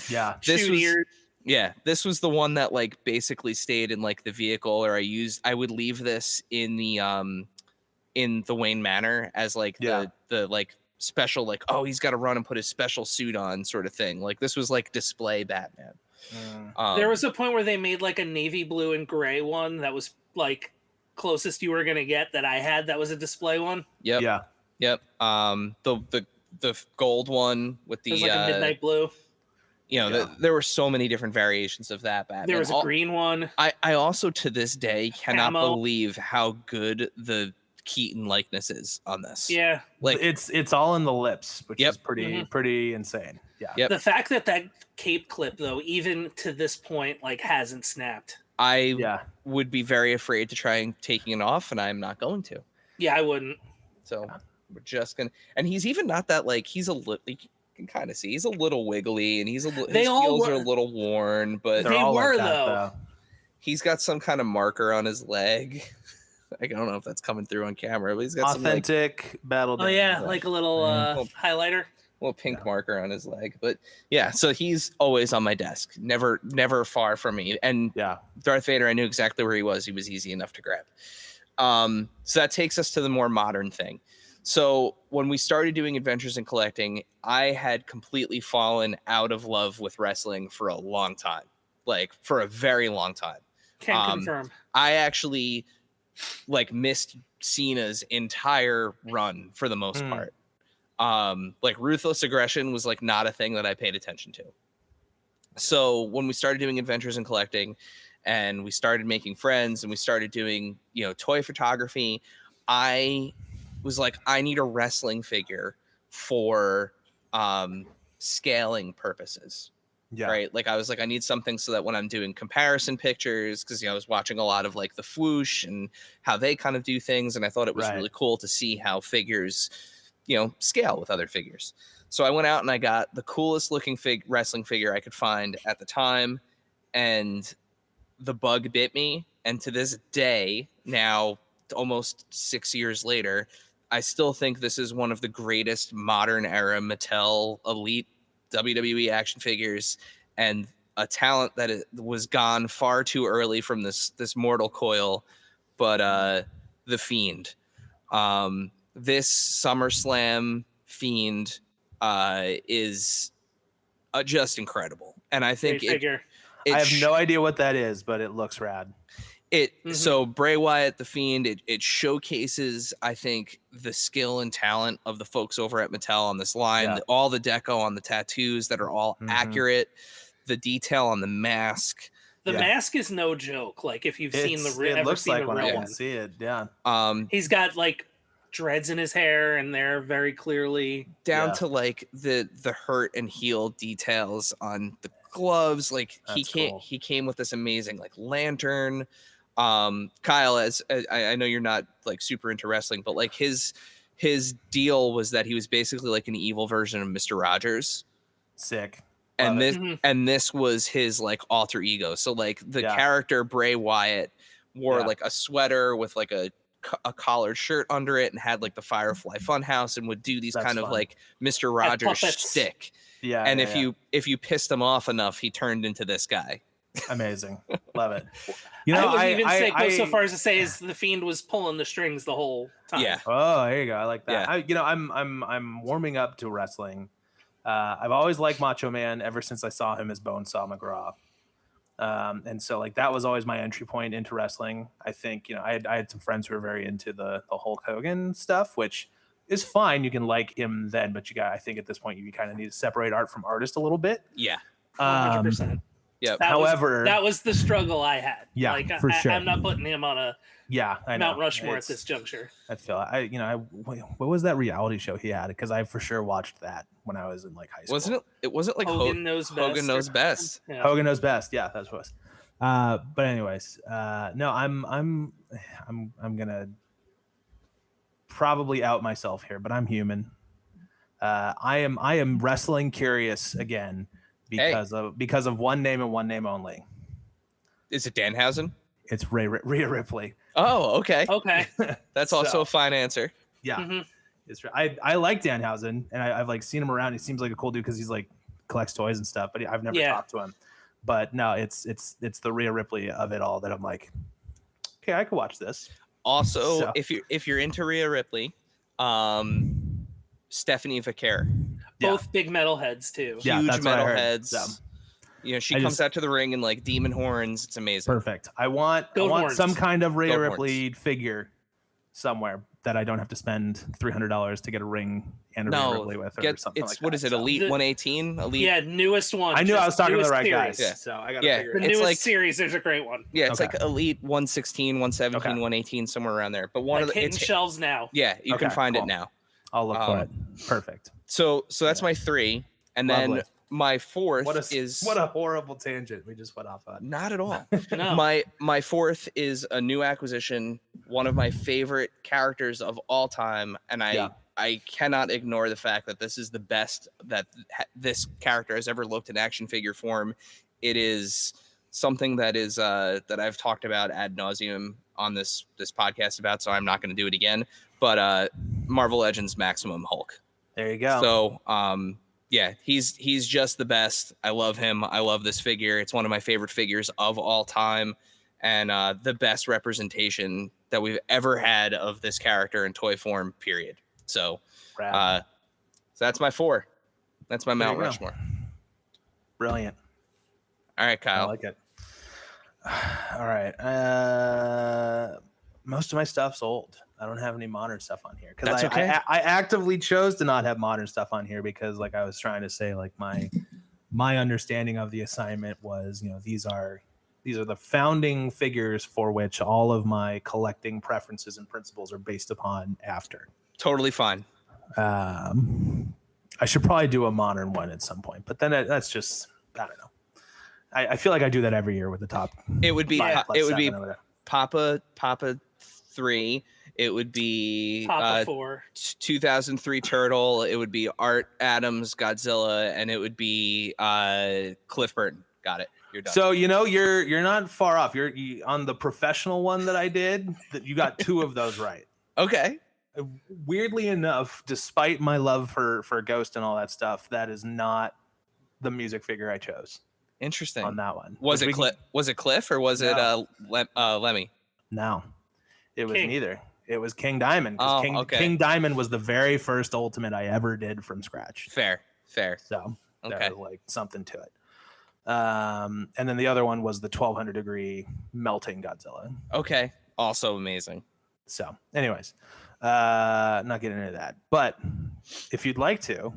Yeah. This was the one that like basically stayed in like the vehicle, or I would leave this in the Wayne Manor as like the like special, like, oh, he's got to run and put his special suit on sort of thing. Like this was like display Batman. There was a point where they made like a navy blue and gray one that was like closest you were gonna get that I had. That was a display one. Yep. The gold one with the it was like a midnight blue. You know, there were so many different variations of that Batman. There was a green one. I also to this day cannot believe how good the Keaton likeness is on this. Yeah, like it's all in the lips, which is pretty insane. The fact that cape clip though, even to this point, like hasn't snapped. I would be very afraid to try and taking it off, and I'm not going to. Yeah, I wouldn't. So we're just gonna, and he's even not that like he's a little. You can kind of see he's a little wiggly, and his heels are a little worn, but they were though. He's got some kind of marker on his leg. I don't know if that's coming through on camera, but he's got authentic some like, battle. Oh yeah, like a little highlighter. Little pink marker on his leg. But yeah, so he's always on my desk, never far from me. And Darth Vader, I knew exactly where he was. He was easy enough to grab. So that takes us to the more modern thing. So when we started doing Adventures in Collecting, I had completely fallen out of love with wrestling for a long time, like for a very long time. Can confirm. I actually like missed Cena's entire run for the most part. Like ruthless aggression was like not a thing that I paid attention to. So when we started doing Adventures in Collecting and we started making friends and we started doing, you know, toy photography, I was like, I need a wrestling figure for scaling purposes. Right. Like I was like, I need something so that when I'm doing comparison pictures, because, you know, I was watching a lot of like the Whoosh and how they kind of do things. And I thought it was really cool to see how figures, you know, scale with other figures. So I went out and I got the coolest looking wrestling figure I could find at the time. And the bug bit me. And to this day, now almost 6 years later, I still think this is one of the greatest modern era Mattel Elite WWE action figures, and a talent that was gone far too early from this mortal coil. But the Fiend, this SummerSlam Fiend is just incredible, and I think I have no idea what that is, but it looks rad. So Bray Wyatt, the Fiend, it showcases, I think, the skill and talent of the folks over at Mattel on this line. All the deco on the tattoos that are all accurate, the detail on the mask. The mask is no joke. Like if you've seen the it ever looks seen like the when I real can one, see it. Yeah. He's got like dreads in his hair, and they're very clearly down to like the hurt and heel details on the gloves. Like he came with this amazing like lantern. Kyle, as I know you're not like super into wrestling, but like his deal was that he was basically like an evil version of Mr. Rogers. Sick. And this was his like alter ego. So like the character Bray Wyatt wore like a sweater with like a collared shirt under it and had like the Firefly Funhouse and would do these kind of like Mr. Rogers shtick. Yeah. And if you pissed him off enough, he turned into this guy. Amazing. Love it. I would go so far as to say is the Fiend was pulling the strings the whole time. Yeah. Oh, there you go. I like that. Yeah. I'm warming up to wrestling. I've always liked Macho Man ever since I saw him as Bonesaw McGraw. And so like that was always my entry point into wrestling. I think, I had some friends who were very into the Hulk Hogan stuff, which is fine. You can like him then, but I think at this point you kind of need to separate art from artist a little bit. Yeah. 100%. Yeah. However, that was the struggle I had. Yeah, like, for sure. I'm not putting him on a Mount Rushmore at this juncture. I feel what was that reality show he had? Because I for sure watched that when I was in like high school. It wasn't like Hogan Knows Best. Hogan Knows Best. Yeah. Hogan Knows Best. Yeah, that's what it was. But anyways, no, I'm gonna probably out myself here, but I'm human. I am wrestling curious again because of one name and one name only. Is it Danhausen? It's Rhea Ripley. Oh, okay. Okay. That's also a fine answer. Yeah. It's I like Danhausen, and I've like seen him around. He seems like a cool dude because he's like collects toys and stuff, but I've never talked to him. But no, it's the Rhea Ripley of it all that I'm like, okay, I could watch this. Also, if you're into Rhea Ripley, Stephanie Vaquer. Both big metalheads too. Huge metalheads. Yeah. She comes out to the ring in like demon horns. It's amazing. Perfect. I want some kind of Rhea Ripley figure somewhere that I don't have to spend $300 to get a ring and a Rhea Ripley with or something like that. What is it? Elite 118? Elite. Yeah, newest one. I knew I was talking to the right guys. Yeah. So I got to figure it out. The newest series, there's a great one. Yeah, it's like Elite 116, 117, 118, somewhere around there. But one of the hitting shelves now. Yeah, you can find it now. I'll look for it. Perfect. So that's my 3. And then my 4th what a horrible tangent we just went off on. Not at all. No. My 4th is a new acquisition, one of my favorite characters of all time, and I cannot ignore the fact that this is the best that this character has ever looked in action figure form. It is something that is that I've talked about ad nauseum on this podcast about, so I'm not going to do it again. But Marvel Legends Maximum Hulk. There you go. So yeah, he's just the best. I love him. I love this figure. It's one of my favorite figures of all time, and the best representation that we've ever had of this character in toy form, period. So so that's my 4. That's my Mount Rushmore. Brilliant. All right, Kyle. I like it. All right. Most of my stuff's old. I don't have any modern stuff on here because That's okay. I actively chose to not have modern stuff on here because, like I was trying to say, like my understanding of the assignment was, these are the founding figures for which all of my collecting preferences and principles are based upon after. Totally fine. I should probably do a modern one at some point, but then that's just, I don't know. I feel like I do that every year with the top. It would be Papa 3. It would be Papa 4. 2003 Turtle. It would be Art Adams Godzilla, and it would be Cliff Burton. Got it. You're done. So you're not far off. You're on the professional one that I did. That you got 2 of those right. Okay. Weirdly enough, despite my love for Ghost and all that stuff, that is not the music figure I chose. Interesting. On that one. Was it Cliff or was it Lemmy? No. It was neither. It was King Diamond. King Diamond was the very first Ultimate I ever did from scratch. Fair. So there was like something to it. And then the other one was the 1200 degree melting Godzilla. Okay. Also amazing. So, anyways, not getting into that. But if you'd like to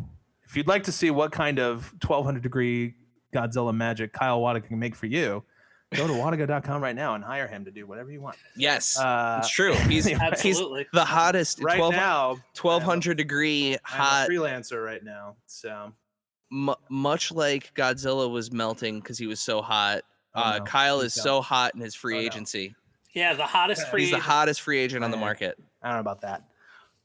see what kind of 1200 degree Godzilla magic Kyle Wlodyga can make for you, go to Wlodyga.com right now and hire him to do whatever you want. Yes, it's true. He's Absolutely. the hottest. Right 1200 degree hot. I'm a freelancer right now, so much like Godzilla was melting because he was so hot. Oh, no. Kyle is so hot in his free Oh, no. agency. Yeah, the hottest free. He's the hottest free agent on the market. I don't know about that,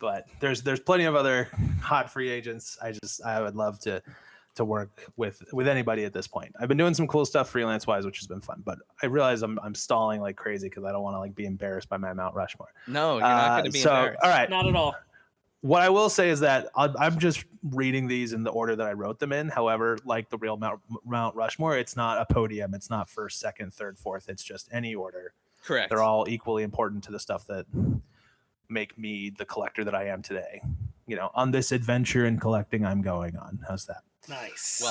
but there's plenty of other hot free agents. I would love to work with anybody at this point. I've been doing some cool stuff freelance wise, which has been fun, but I realize I'm stalling like crazy because I don't want to like be embarrassed by my Mount Rushmore. No, you're not going to be embarrassed. All right, Not at all. What I will say is that I'm just reading these in the order that I wrote them in. However, like the real Mount Rushmore, it's not a podium. It's not first, second, third, fourth. It's just any order. Correct. They're all equally important to the stuff that make me the collector that I am today. On this adventure in collecting I'm going on. How's that? Nice.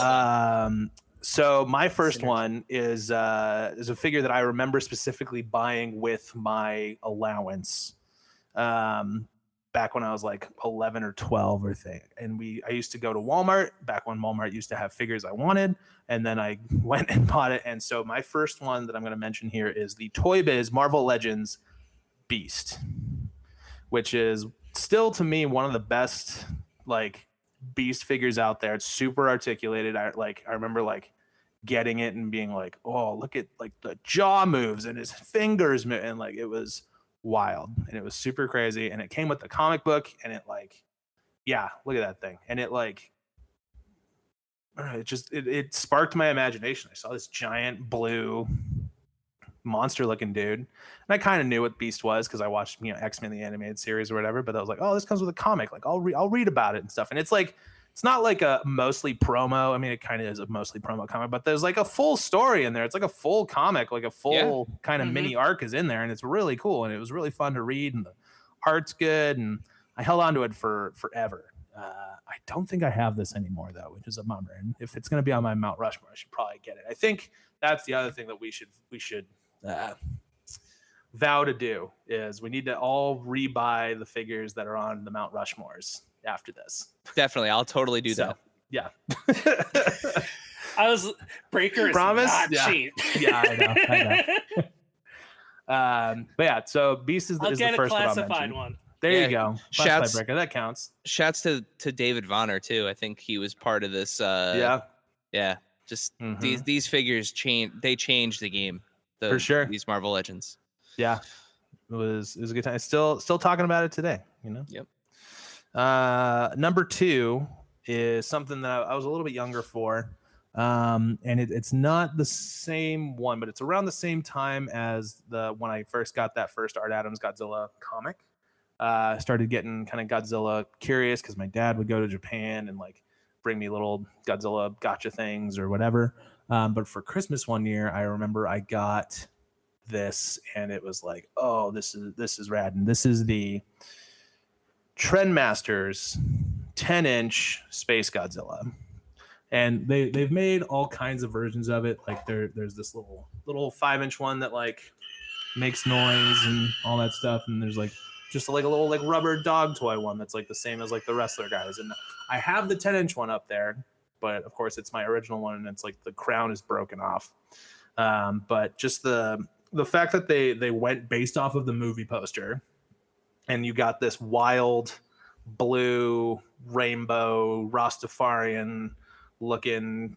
So my first one is a figure that I remember specifically buying with my allowance. Back when I was like 11 or 12 or thing. And I used to go to Walmart back when Walmart used to have figures I wanted. And then I went and bought it. And so my first one that I'm going to mention here is the Toy Biz Marvel Legends Beast, which is still to me one of the best like Beast figures out there. It's super articulated. I remember like getting it and being like, oh, look at like the jaw moves and his fingers move. And like, it was wild and it was super crazy. And it came with the comic book and it like, yeah, look at that thing. And it like, it sparked my imagination. I saw this giant blue monster looking dude. And I kind of knew what Beast was because I watched, X-Men the animated series or whatever, but I was like, oh, this comes with a comic. Like I'll read about it and stuff. And it's like, it's not like a mostly promo. I mean, it kind of is a mostly promo comic, but there's like a full story in there. It's like a full comic, like a full kind of mini arc is in there. And it's really cool. And it was really fun to read and the art's good. And I held on to it for forever. I don't think I have this anymore though, which is a bummer. And if it's going to be on my Mount Rushmore, I should probably get it. I think that's the other thing that we should vow to do is we need to all rebuy the figures that are on the Mount Rushmores after this. Definitely. I'll totally do that. Yeah. Breaker is Promise? not Yeah. cheap. Yeah, I know. But yeah, so Beast is the first one. I'll get a classified one. There you go. Shouts, Breaker, that counts. Shouts to David Vonner too. I think he was part of this. Yeah. Just these figures change the game. For sure. These Marvel Legends. Yeah. It was a good time. Still talking about it today, Yep. Number 2 is something that I was a little bit younger for. And it's not the same one, but it's around the same time as when I first got that first Art Adams Godzilla comic. I started getting kind of Godzilla curious because my dad would go to Japan and like bring me little Godzilla gotcha things or whatever. But for Christmas one year, I remember I got this and it was like, oh, this is rad. And this is the Trendmasters 10-inch Space Godzilla. And they've made all kinds of versions of it. Like there's this little 5-inch one that like makes noise and all that stuff. And there's like just like a little like rubber dog toy one that's like the same as like the wrestler guys. And I have the 10-inch one up there, but of course it's my original one and it's like the crown is broken off. But just the fact that they went based off of the movie poster and you got this wild blue rainbow Rastafarian looking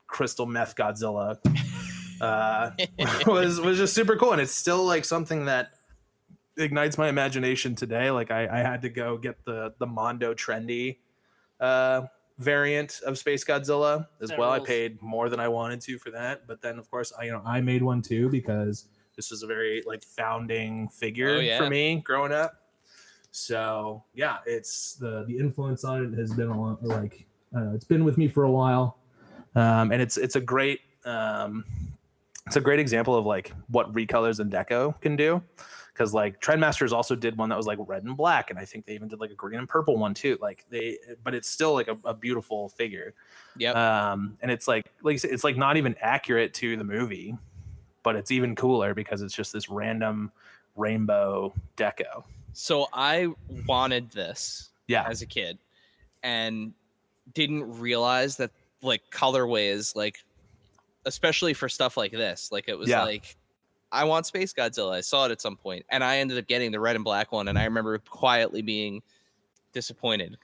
crystal meth Godzilla was just super cool. And it's still like something that ignites my imagination today. Like I had to go get the Mondo Trendy variant of Space Godzilla as well. I paid more than I wanted to for that, but then of course I made one too because this was a very like founding figure for me growing up. So yeah, it's the influence on it has been a lot, like it's been with me for a while, and it's a great it's a great example of like what recolors and deco can do. Because like Trendmasters also did one that was like red and black, and I think they even did like a green and purple one too. Like but it's still like a beautiful figure. Yep. And it's like you said, it's like not even accurate to the movie, but it's even cooler because it's just this random rainbow deco. So I wanted this as a kid, and didn't realize that like colorways, like especially for stuff like this, like it was like, I want Space Godzilla. I saw it at some point, and I ended up getting the red and black one, and I remember quietly being disappointed.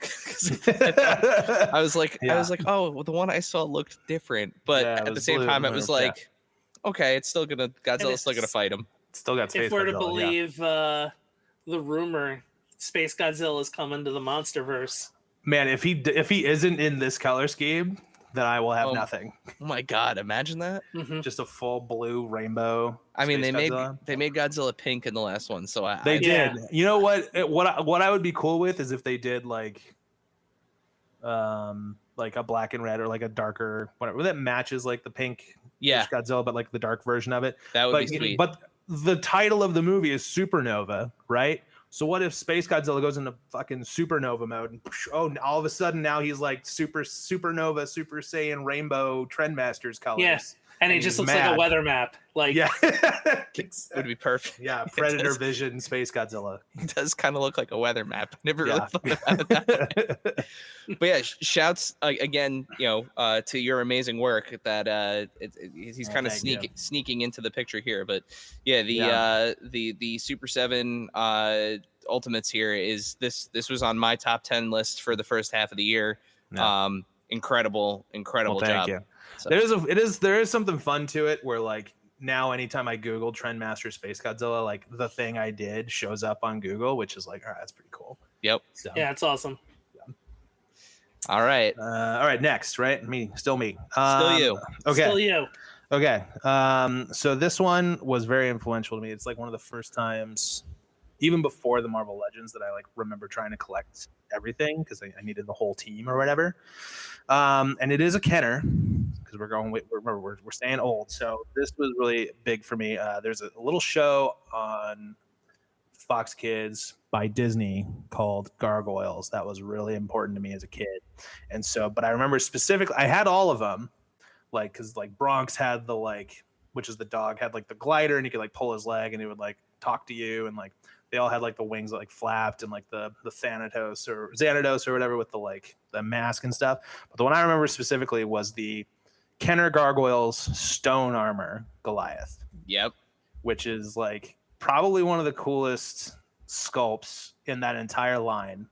I was like, oh, well, the one I saw looked different, but at the same time, it was like, okay, it's still gonna Godzilla's still gonna fight him. Still got Space if we're Godzilla, to believe the rumor, Space Godzilla is coming to the MonsterVerse. Man, if he isn't in this color scheme, then I will have nothing. Oh my god, imagine that. Just a full blue rainbow. I mean, they Godzilla. made Godzilla pink in the last one, so they did. You know what? What I would be cool with is if they did like a black and red or like a darker whatever that matches like the pink Godzilla, but like the dark version of it. That would be sweet. But the title of the movie is Supernova, right? So what if Space Godzilla goes into fucking supernova mode and all of a sudden now he's like supernova, Super Saiyan rainbow Trendmasters colors. Yes. And it just looks like a weather map. Like it would be perfect. Yeah, Predator Vision Space Godzilla. It does kind of look like a weather map. Never really thought about it that way. But yeah, shouts again, to your amazing work that he's kind of sneaking into the picture here. But yeah, the Super 7 Ultimates here is this was on my top 10 list for the first half of the year. Yeah. Incredible job. Thank you. So. There is something fun to it where like now anytime I Google Trendmaster Space Godzilla, like the thing I did shows up on Google, which is like, all right, that's pretty cool. Yep. So, yeah, it's awesome. Yeah. All right. Next, right? Still me. Still you. Okay. Still you. Okay. So this one was very influential to me. It's like one of the first times, even before the Marvel Legends, that I like remember trying to collect everything because I needed the whole team or whatever. And it is a Kenner because we're staying old. So this was really big for me. There's a little show on Fox Kids by Disney called Gargoyles. That was really important to me as a kid. And so, but I remember specifically, I had all of them, like, cause like Bronx had the like, which is the dog, had like the glider and you could like pull his leg and he would like talk to you, and like they all had like the wings that like flapped, and like the Thanatos or Xanatos or whatever with the like the mask and stuff. But the one I remember specifically was the Kenner Gargoyles Stone Armor Goliath. Yep. Which is like probably one of the coolest sculpts in that entire line.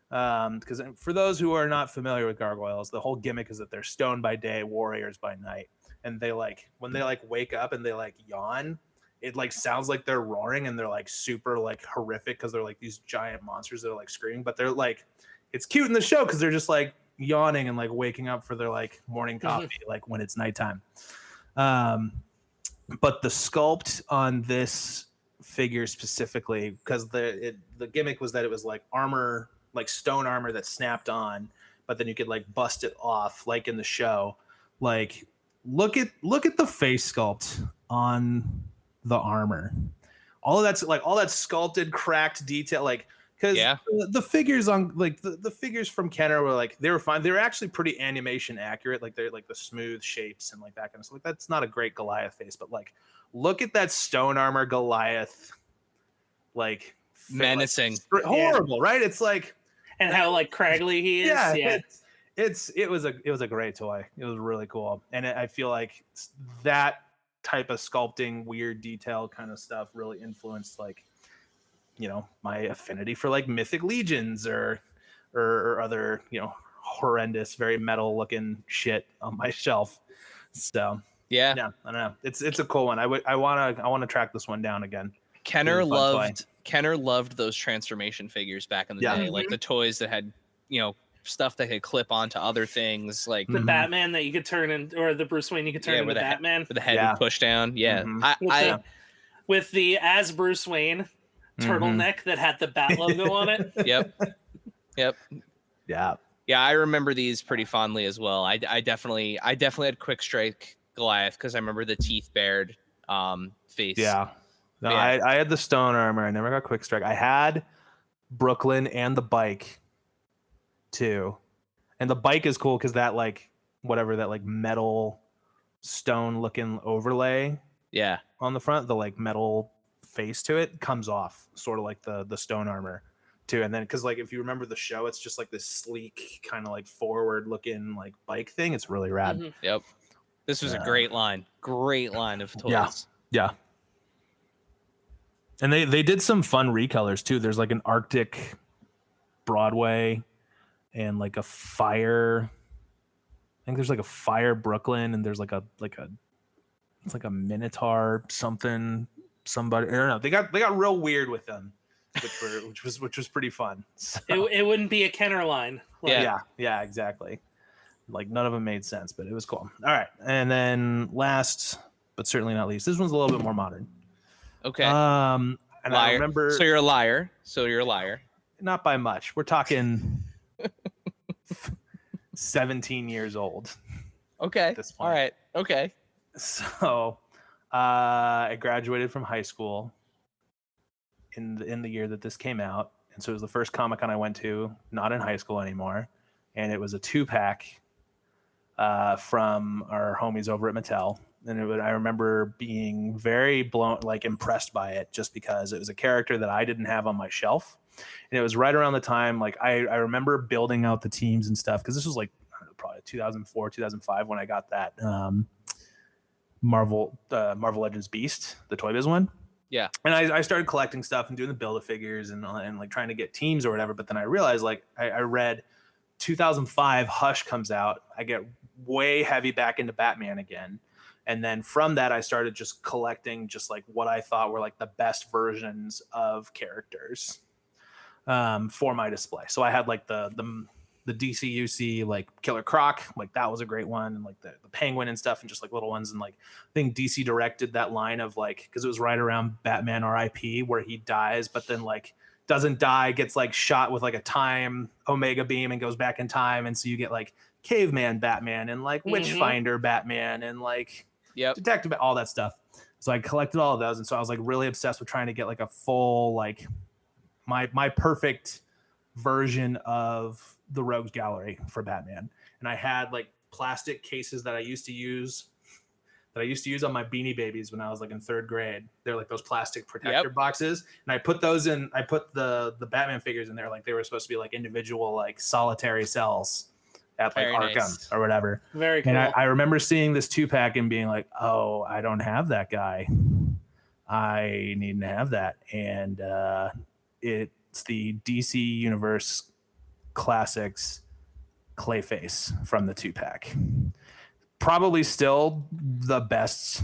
Because for those who are not familiar with gargoyles, the whole gimmick is that they're stone by day, warriors by night. And they like, when they like wake up and they like yawn, it like sounds like they're roaring, and they're like super like horrific because they're like these giant monsters that are like screaming, but they're like, it's cute in the show because they're just like yawning and like waking up for their like morning coffee, like when it's nighttime. But the sculpt on this figure specifically, because the gimmick was that it was like armor, like stone armor that snapped on, but then you could like bust it off like in the show. Like look at the face sculpt on the armor. All of that's like all that sculpted, cracked detail, like because the figures on like the figures from Kenner were like, they were fine. They were actually pretty animation accurate. Like they're like the smooth shapes and like that kind of stuff. Like that's not a great Goliath face, but like look at that stone armor Goliath, like menacing, like, horrible, right? It's like, and how like craggly he is. Yeah. It was a great toy. It was really cool, and I feel like that type of sculpting, weird detail kind of stuff really influenced like, you know, my affinity for like mythic legions or other, you know, horrendous, very metal looking shit on my shelf. So yeah, I don't know. It's a cool one. I want to track this one down again. Kenner loved those transformation figures back in the day, like the toys that had, you know, stuff that could clip onto other things, like the Batman that you could turn in, or the Bruce Wayne you could turn into Batman with the head would push down. With the as Bruce Wayne turtleneck that had the Bat logo on it. Yep. Yeah, I remember these pretty fondly as well. I definitely had Quick Strike Goliath because I remember the teeth bared face. Yeah. No, Yeah. I had the stone armor. I never got quick strike. I had Brooklyn and the bike too. And the bike is cool because that like whatever that like metal stone looking overlay Yeah. on the front, the like metal face to it comes off, sort of like the stone armor too. And then because like if you remember the show, it's just like this sleek kind of like forward looking like bike thing. It's really rad. Mhm. Yep. This was a great line of toys. Yeah. And they did some fun recolors too. There's like an Arctic Broadway and like a fire. I think there's like a fire Brooklyn and there's like a it's like a Minotaur something somebody. I don't know. They got real weird with them, which was pretty fun. So, It wouldn't be a Kenner line. Like, yeah, exactly. Like none of them made sense, but it was cool. All right, and then last but certainly not least, this one's a little bit more modern. Okay. And liar. I remember. So you're a liar. Not by much. We're talking 17 years old. Okay. This point. All right. Okay. So I graduated from high school in the year that this came out. And so it was the first Comic-Con I went to, not in high school anymore. And it was a 2-pack from our homies over at Mattel. And I remember being very impressed by it just because it was a character that I didn't have on my shelf. And it was right around the time, like I remember building out the teams and stuff because this was like probably 2004, 2005 when I got that Marvel Legends Beast, the Toy Biz one. Yeah. And I started collecting stuff and doing the Build-A-Figures and like trying to get teams or whatever. But then I realized like I read 2005 Hush comes out. I get way heavy back into Batman again. And then from that, I started just collecting just like what I thought were like the best versions of characters for my display. So I had like the DCUC like Killer Croc, like that was a great one, and like the Penguin and stuff, and just like little ones. And like I think DC directed that line of like because it was right around Batman RIP where he dies, but then like doesn't die, gets like shot with like a time Omega beam and goes back in time, and so you get like Caveman Batman and like Witchfinder Batman and like Detective, all that stuff. So I collected all of those, and so I was like really obsessed with trying to get like a full like my perfect version of the Rogues Gallery for Batman. And I had like plastic cases that I used to use on my Beanie Babies when I was like in 3rd grade. They're like those plastic protector boxes, and I put those in. I put the Batman figures in there like they were supposed to be like individual like solitary cells at like Very Arkham nice. or whatever. Very cool. And I remember seeing this 2-pack and being like, oh, I don't have that guy. I need to have that. And it's the DC Universe Classics Clayface from the 2-pack. Probably still the best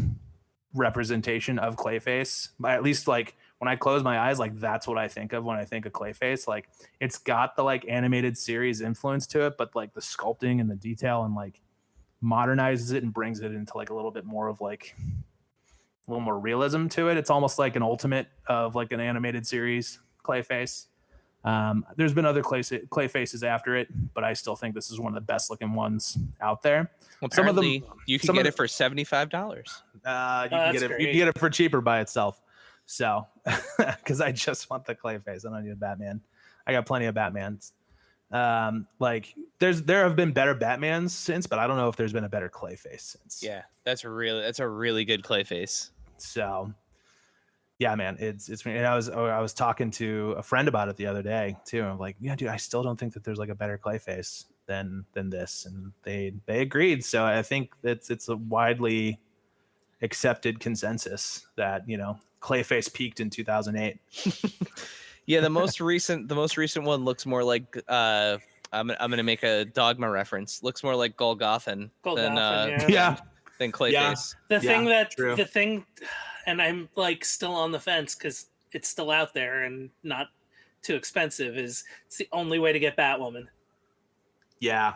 representation of Clayface. At least like when I close my eyes, like that's what I think of when I think of Clayface. Like it's got the like animated series influence to it, but like the sculpting and the detail and like modernizes it and brings it into like a little bit more of like a little more realism to it. It's almost like an ultimate of like an animated series Clayface. There's been other Clayfaces after it, but I still think this is one of the best looking ones out there. Well, Some of them you can get it for $75. You can get it for cheaper by itself. So, because I just want the Clayface, I don't need a Batman. I got plenty of Batmans. Like there have been better Batmans since, but I don't know if there's been a better Clayface since. Yeah, that's a really good Clayface. So, yeah, man, it's. And I was talking to a friend about it the other day too. I'm like, yeah, dude, I still don't think that there's like a better Clayface than this, and they agreed. So I think it's a widely accepted consensus that Clayface peaked in 2008. Yeah, the most recent one looks more like I'm gonna make a Dogma reference. Looks more like Golgothan than Clayface. The thing, and I'm like still on the fence because it's still out there and not too expensive. It's the only way to get Batwoman. Yeah.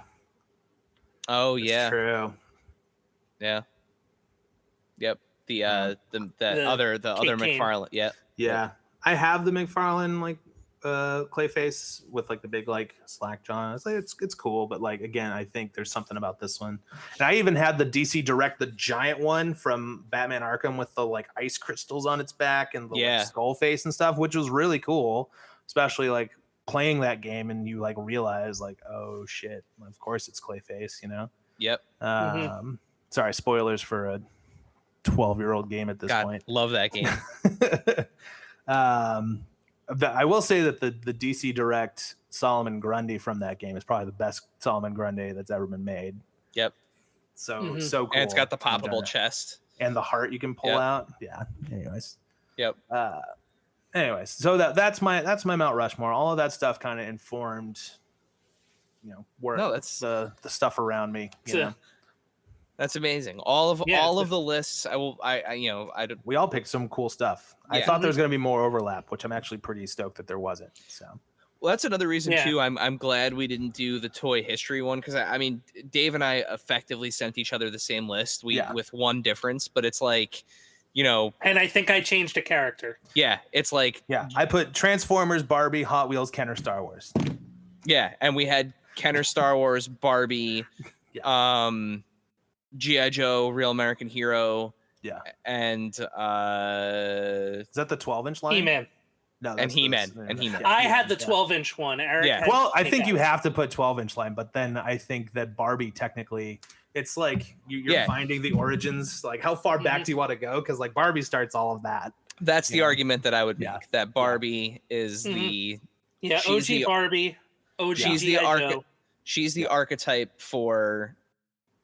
Oh yeah. True. Yeah. Yep. The other Kane. McFarlane. Yeah. Yeah. I have the McFarlane like Clayface with like the big like slack jaw. It's like it's cool, but like again, I think there's something about this one. And I even had the DC Direct, the giant one from Batman Arkham with the like ice crystals on its back and the like, skull face and stuff, which was really cool, especially like playing that game and you like realize like, oh shit, of course it's Clayface, you know. Yep. Sorry, spoilers for a 12-year-old game at this point. Love that game. I will say that the DC Direct Solomon Grundy from that game is probably the best Solomon Grundy that's ever been made. Yep. So cool. And it's got the poppable chest and the heart you can pull out. Yeah. Anyways. Yep. Anyways, so that's my Mount Rushmore. All of that stuff kind of informed, where that's the stuff around me. You know? That's amazing. All of the lists. We all picked some cool stuff. I thought there was going to be more overlap, which I'm actually pretty stoked that there wasn't. So, well, that's another reason too. I'm glad we didn't do the toy history one because I mean, Dave and I effectively sent each other the same list. With one difference, but it's like, and I think I changed a character. Yeah, it's like I put Transformers, Barbie, Hot Wheels, Kenner, Star Wars. Yeah, and we had Kenner, Star Wars, Barbie, G.I. Joe, Real American Hero. Yeah. And is that the 12-inch line? He-Man. No, and He-Man. I had the 12-inch one. Eric well, I think you have to put 12-inch line, but then I think that Barbie technically, it's like you're finding the origins. Like, how far back do you want to go? Because like Barbie starts all of that. That's the argument that I would make. That Barbie is the OG Barbie. OG she's the she's the archetype for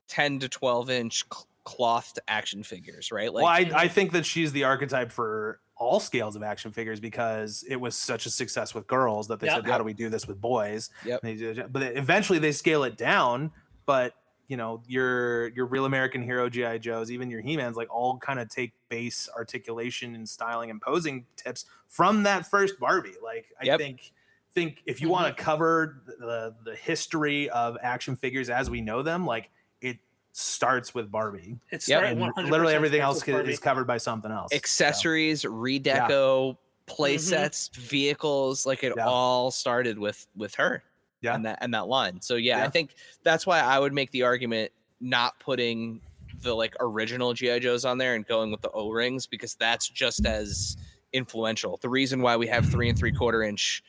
10 to 12-inch clothed action figures, right? Like, well, I think that she's the archetype for all scales of action figures because it was such a success with girls that they said, how do we do this with boys? But eventually they scale it down. But your Real American Hero, G.I. Joes, even your He-Mans, like all kind of take base articulation and styling and posing tips from that first Barbie. Like I think if you want to cover the history of action figures as we know them, like it starts with Barbie. It's literally everything else is covered by something else. Accessories, redeco, play sets, vehicles, like it all started with her. Yeah. And that line. So I think that's why I would make the argument not putting the like original G.I. Joes on there and going with the O-rings because that's just as influential. The reason why we have 3 3/4 inch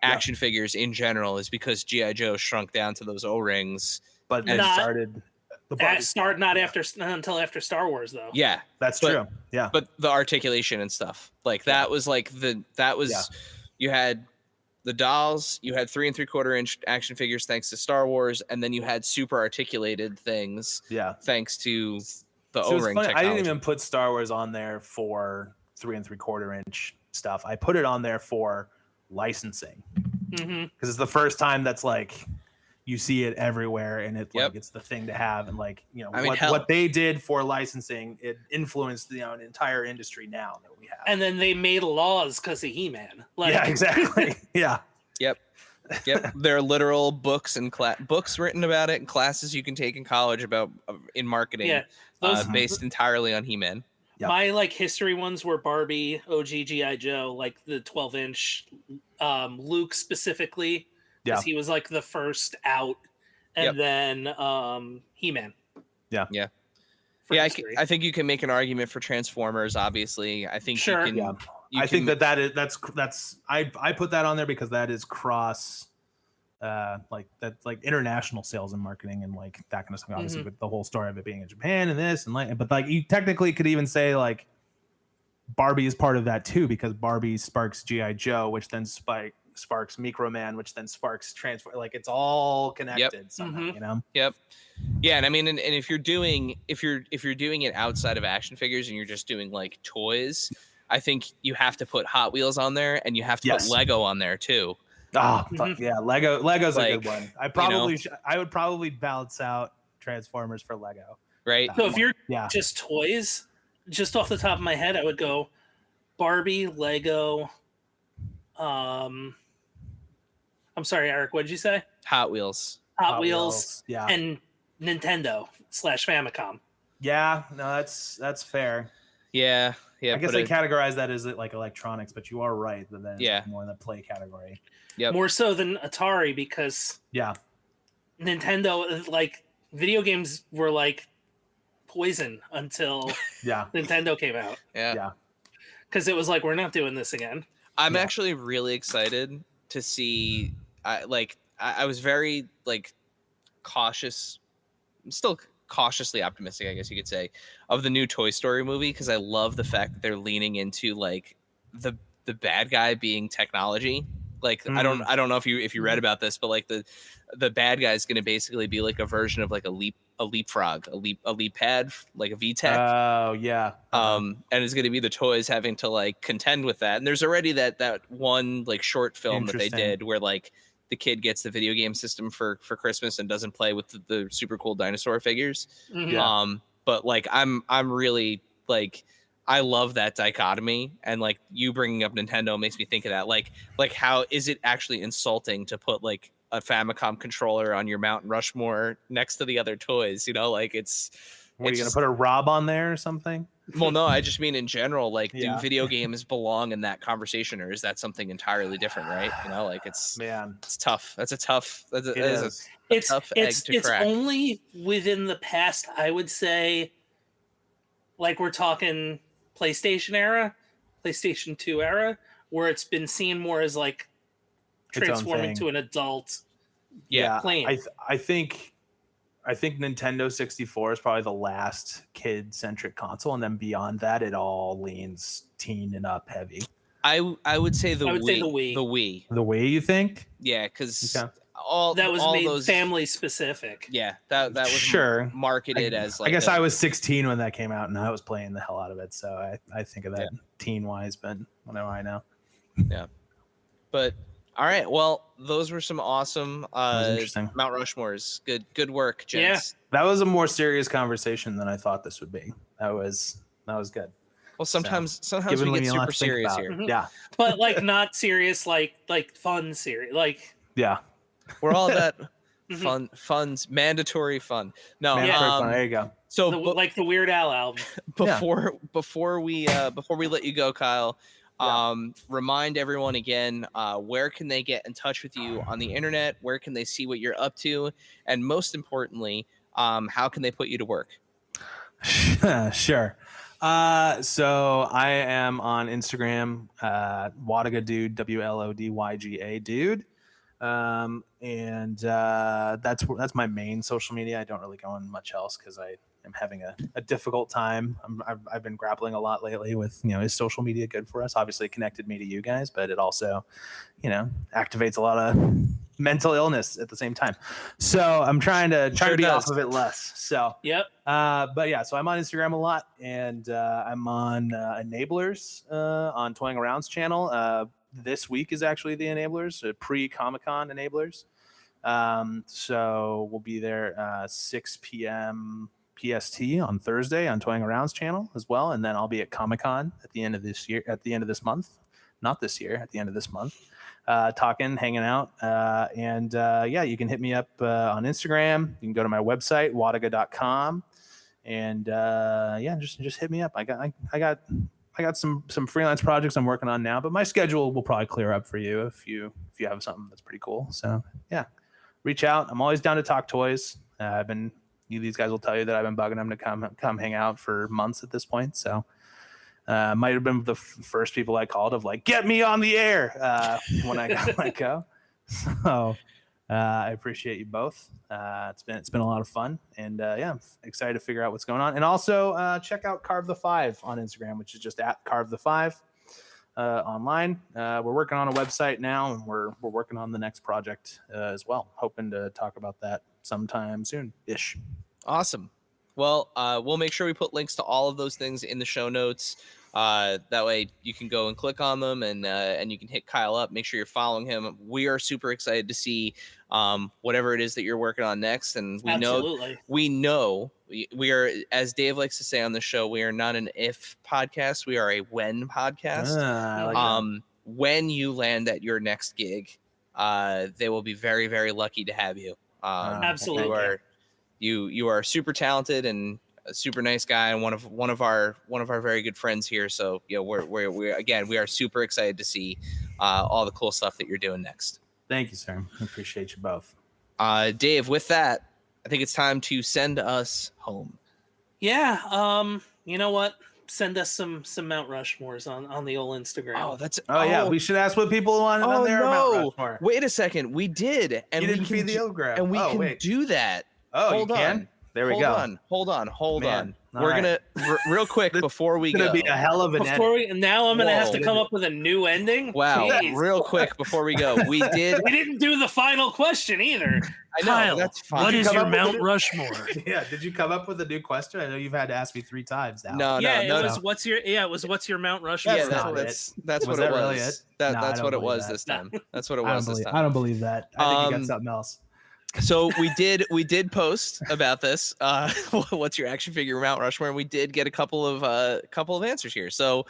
action figures in general is because G.I. Joe shrunk down to those O-rings. But then started until after Star Wars though. Yeah. That's true. Yeah. But the articulation and stuff. Like that was like you had the dolls, you had 3 3/4 inch action figures thanks to Star Wars, and then you had super articulated things thanks to the O-ring technology. I didn't even put Star Wars on there for 3 3/4 inch stuff. I put it on there for licensing because it's the first time that's like you see it everywhere and it like it's the thing to have and like what they did for licensing, it influenced an entire industry now that we have. And then they made laws because of He-Man. Exactly. Yep. There are literal books and books written about it and classes you can take in college about in marketing based entirely on He-Man. My like history ones were Barbie, OG G.I. Joe, like the 12-inch, Luke specifically. Because he was like the first out, and then He-Man. Yeah. I think you can make an argument for Transformers. Obviously, I think you can. I think that's I put that on there because that is cross, that's like international sales and marketing and like that kind of stuff. Obviously, with the whole story of it being in Japan and this and like, but like you technically could even say like Barbie is part of that too because Barbie sparks G.I. Joe, which then sparks Microman, which then sparks Transform. Like it's all connected somehow, Yep. Yeah, and I mean, and if you're doing it outside of action figures and you're just doing like toys, I think you have to put Hot Wheels on there and you have to put Lego on there too. Lego's like, a good one. I would probably balance out Transformers for Lego. Right. So if you're just toys, just off the top of my head, I would go Barbie, Lego. I'm sorry, Eric. What did you say? Hot Wheels. Hot Wheels. Yeah. And Nintendo / Famicom. Yeah. No, that's fair. Yeah. I guess they categorize that as like electronics, but you are right that then it's like more in the play category. Yep. More so than Atari, because Nintendo, like, video games were like poison until Nintendo came out. Yeah. Because it was like, we're not doing this again. I'm actually really excited to see. I was very like cautious. I'm still cautiously optimistic, I guess you could say, of the new Toy Story movie, because I love the fact that they're leaning into like the bad guy being technology. Like I don't know if you read about this, but like the bad guy is going to basically be like a version of like a leapfrog, a leap pad, like a VTech. Oh yeah. And it's going to be the toys having to like contend with that. And there's already that one like short film that they did where like the kid gets the video game system for Christmas and doesn't play with the super cool dinosaur figures. But like I'm really like, I love that dichotomy, and like you bringing up Nintendo makes me think of that. Like how is it actually insulting to put like a Famicom controller on your Mount Rushmore next to the other toys? You know, like it's. What, are you gonna put a Rob on there or something? Well, no, I just mean in general. Like, do video games belong in that conversation, or is that something entirely different? Right? You know, like it's tough. That's a tough. It's tough egg to crack. It's only within the past, I would say, like we're talking PlayStation era, PlayStation 2 era, where it's been seen more as like transforming to an adult. Playing. I think Nintendo 64 is probably the last kid-centric console, and then beyond that, it all leans teen and up heavy. I would say the Wii. The Wii. The Wii, you think? Yeah, because that was made family specific. Yeah, that was marketed as like. I guess I was 16 when that came out, and I was playing the hell out of it, so I think of that teen-wise, but whatever I know. Yeah, but. All right. Well, those were some awesome Mount Rushmores. Good work, gents. Yeah, that was a more serious conversation than I thought this would be. That was good. Well, sometimes we get super serious here. Mm-hmm. Yeah, but like not serious, like fun serious, like we're all about fun's mandatory fun. No, fun. There you go. So like the Weird Al album. Before we let you go, Kyle. Remind everyone again, where can they get in touch with you on the internet? Where can they see what you're up to? And most importantly, how can they put you to work? Sure. So I am on Instagram, Wlodyga Dude, WLODYGA Dude. And that's my main social media. I don't really go on much else because I am having a difficult time. I've been grappling a lot lately with, is social media good for us? Obviously it connected me to you guys, but it also, activates a lot of mental illness at the same time. So I'm trying to be off of it less. So, but yeah, so I'm on Instagram a lot, and I'm on Enablers on Toying Around's channel. This week is actually the Enablers, pre-Comic-Con Enablers. So we'll be there 6 p.m. PST on Thursday on Toying Around's channel as well, and then I'll be at Comic-Con at the end of this month, talking, hanging out, and you can hit me up on Instagram. You can go to my website, Wlodyga.com, and just hit me up. I got some freelance projects I'm working on now, but my schedule will probably clear up for you if you have something that's pretty cool. So reach out. I'm always down to talk toys. These guys will tell you that I've been bugging them to come hang out for months at this point. So might have been the first people I called of like, get me on the air when I go. So I appreciate you both. It's been a lot of fun, and I'm excited to figure out what's going on. And also check out Carve the Five on Instagram, which is just at Carve the Five online. We're working on a website now, and we're working on the next project as well. Hoping to talk about that sometime soon-ish. Awesome. Well, we'll make sure we put links to all of those things in the show notes. That way you can go and click on them, and you can hit Kyle up. Make sure you're following him. We are super excited to see whatever it is that you're working on next. And we know we are, as Dave likes to say on the show, we are not an if podcast. We are a when podcast. When you land at your next gig, they will be very, very lucky to have you. Absolutely. You are super talented, and a super nice guy and one of our very good friends here. So we are super excited to see all the cool stuff that you're doing next. Thank you, sir. I appreciate you both. Dave, with that, I think it's time to send us home. Yeah. You know what? Send us some Mount Rushmores on the old Instagram. Yeah. We should ask what people want on their Mount Rushmore. Wait a second. We did, and you didn't feed the Ogram. And we can do that. Oh, you can? There we go. Hold on. Man. We're gonna real quick before we go. It's gonna be a hell of an ending. Now I'm gonna have to come up with a new ending. Wow! Jeez. Real quick before we go, we didn't do the final question either. I know. Kyle, that's fine. what is your Mount Rushmore? Yeah. Did you come up with a new question? I know you've had to ask me 3 times now. No. It was what's your Mount Rushmore? That's what it was. Really it? That's what it was this time. That's what it was this time. I don't believe that. I think you got something else. So we did post about this. What's your action figure Mount Rushmore? And we did get a couple of answers here. So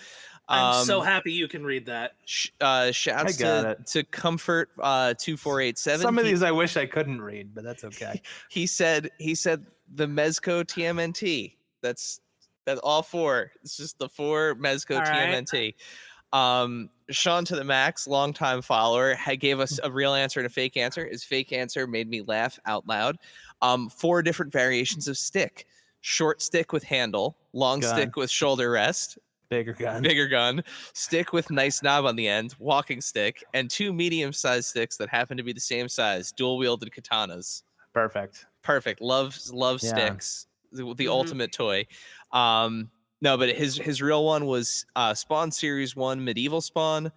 I'm so happy you can read that. Shouts to Comfort 2487. Some of these I wish I couldn't read, but that's okay. He said the Mezco TMNT. That's all 4. It's just the 4 Mezco all TMNT. Sean to the Max, longtime follower, gave us a real answer and a fake answer. His fake answer made me laugh out loud. 4 different variations of stick: short stick with handle, long stick with shoulder rest, bigger gun, stick with nice knob on the end, walking stick, and 2 medium-sized sticks that happen to be the same size, dual-wielded katanas. Perfect. Love sticks. The ultimate toy. No, but his real one was Spawn Series 1 Medieval Spawn,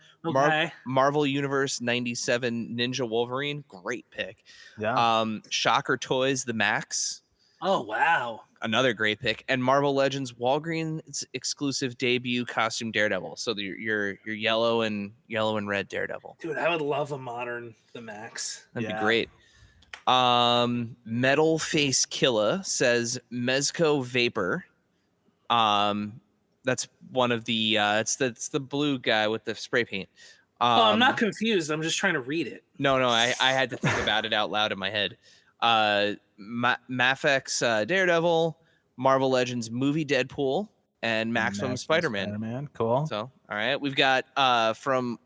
Marvel Universe 97 Ninja Wolverine. Great pick. Yeah. Shocker Toys The Max. Oh, wow. Another great pick. And Marvel Legends Walgreens exclusive debut costume Daredevil. So your yellow and red Daredevil. Dude, I would love a modern The Max. That'd be great. Metal Face Killa says Mezco Vapor. That's one of the it's the blue guy with the spray paint. I'm not confused. I'm just trying to read it. No, I had to think about it out loud in my head. Mafex Daredevil, Marvel Legends movie Deadpool, and Maximum Spider-Man. Cool. So, all right, we've got from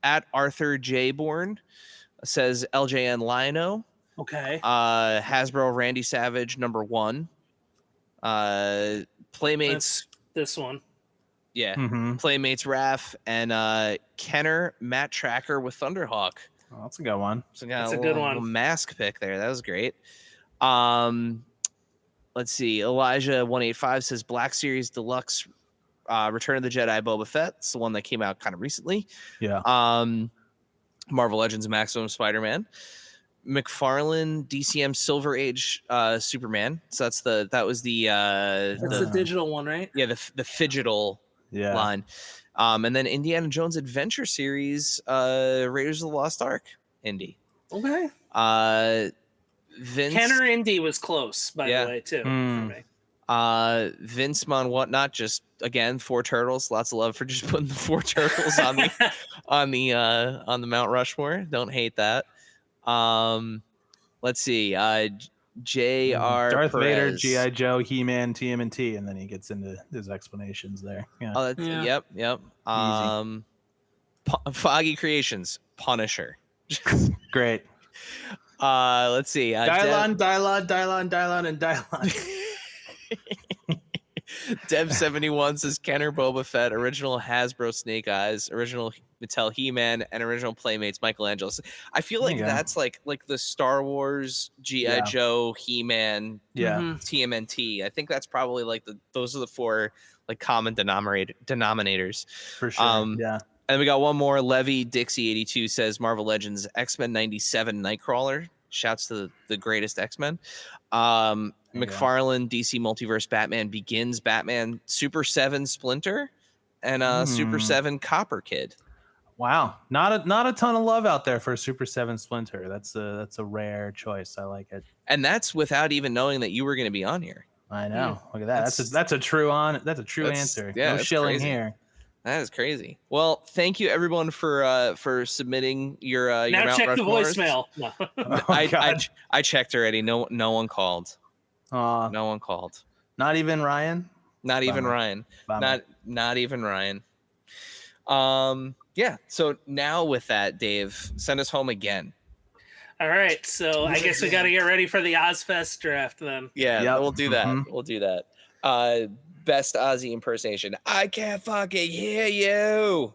at Arthur J. Bourne says LJN Lionel. Okay. Hasbro Randy Savage #1. Playmates. This one. Yeah. Mm-hmm. Playmates Raph and Kenner Matt Tracker with Thunderhawk. Oh, that's a good one. So that's a good one. Mask pick there. That was great. Let's see. Elijah 185 says Black Series Deluxe Return of the Jedi Boba Fett. It's the one that came out kind of recently. Yeah. Marvel Legends Maximum Spider-Man. McFarlane DCM Silver Age Superman. So that's the digital one, right? Yeah, the Fidgetal line. And then Indiana Jones Adventure Series Raiders of the Lost Ark Indy. Okay. Vince Kenner Indy was close, by the way, too. For me. Vince Mon Whatnot, just again 4 turtles. Lots of love for just putting the 4 turtles on the Mount Rushmore. Don't hate that. Let's see. J.R. Darth Perez. Vader, G.I. Joe, He-Man, TMNT, and then he gets into his explanations there. Yeah. Yep. Foggy Creations, Punisher. Great. Let's see. Dylon, and Dylon. Dev71 says Kenner Boba Fett, original Hasbro Snake Eyes, original Mattel He-Man, and original Playmates Michelangelo. I feel like that's like the Star Wars G.I. Joe He-Man TMNT. I think that's probably those are the 4 common denominators. For sure. And we got one more. Levy Dixie 82 says Marvel Legends X-Men 97 Nightcrawler. Shouts to the greatest X-Men. McFarlane DC Multiverse Batman Begins Batman Super 7 Splinter and Super 7 Copper Kid. Wow, not a ton of love out there for a Super 7 Splinter. That's a rare choice. I like it. And that's without even knowing that you were going to be on here. I know. Look at that. That's a true answer. Yeah, no shilling crazy. Here. That is crazy. Well, thank you everyone for submitting your now Mount check Rushmores. the voicemail. I checked already. No one called. No one called. Not even Ryan. Not even Bummer. Ryan. Bummer. Not even Ryan. Yeah. So now with that, Dave, send us home again. All right, so I guess we got to get ready for the Ozfest draft then. Yeah, Yep. we'll do that. Mhm. We'll do that. Best Ozzy impersonation. I can't fucking hear you.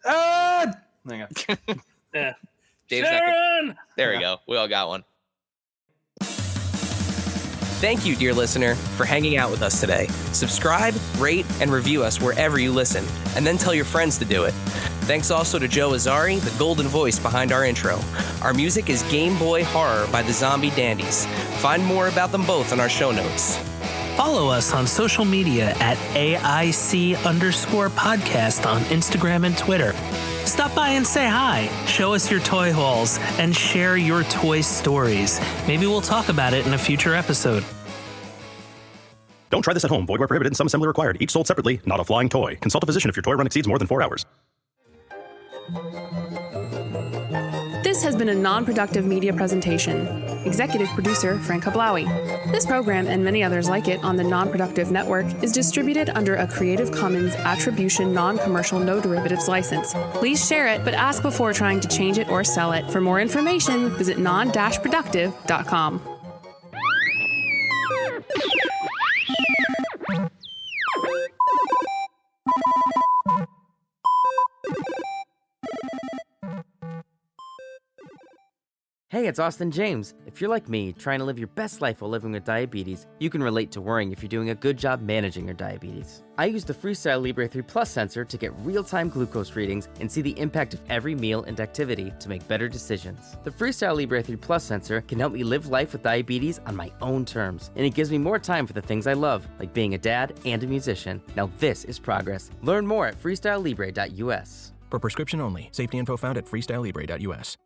Hang on. Yeah. Dave's not Sharon! there we go. We all got one. Thank you, dear listener, for hanging out with us today. Subscribe, rate, and review us wherever you listen, and then tell your friends to do it. Thanks also to Joe Azari, the golden voice behind our intro. Our music is Game Boy Horror by the Zombie Dandies. Find more about them both on our show notes. Follow us on social media at AIC_podcast on Instagram and Twitter. Stop by and say hi, show us your toy hauls, and share your toy stories. Maybe we'll talk about it in a future episode. Don't try this at home. Void where prohibited and some assembly required. Each sold separately, not a flying toy. Consult a physician if your toy run exceeds more than 4 hours. This has been a non-productive media presentation. Executive producer Frank Hablawi. This program and many others like it on the Non-Productive Network is distributed under a Creative Commons Attribution Non-Commercial No Derivatives license. Please share it, but ask before trying to change it or sell it. For more information, visit non-productive.com. Hey, it's Austin James. If you're like me, trying to live your best life while living with diabetes, you can relate to worrying if you're doing a good job managing your diabetes. I use the Freestyle Libre 3 Plus sensor to get real-time glucose readings and see the impact of every meal and activity to make better decisions. The Freestyle Libre 3 Plus sensor can help me live life with diabetes on my own terms, and it gives me more time for the things I love, like being a dad and a musician. Now this is progress. Learn more at freestylelibre.us. For prescription only. Safety info found at freestylelibre.us.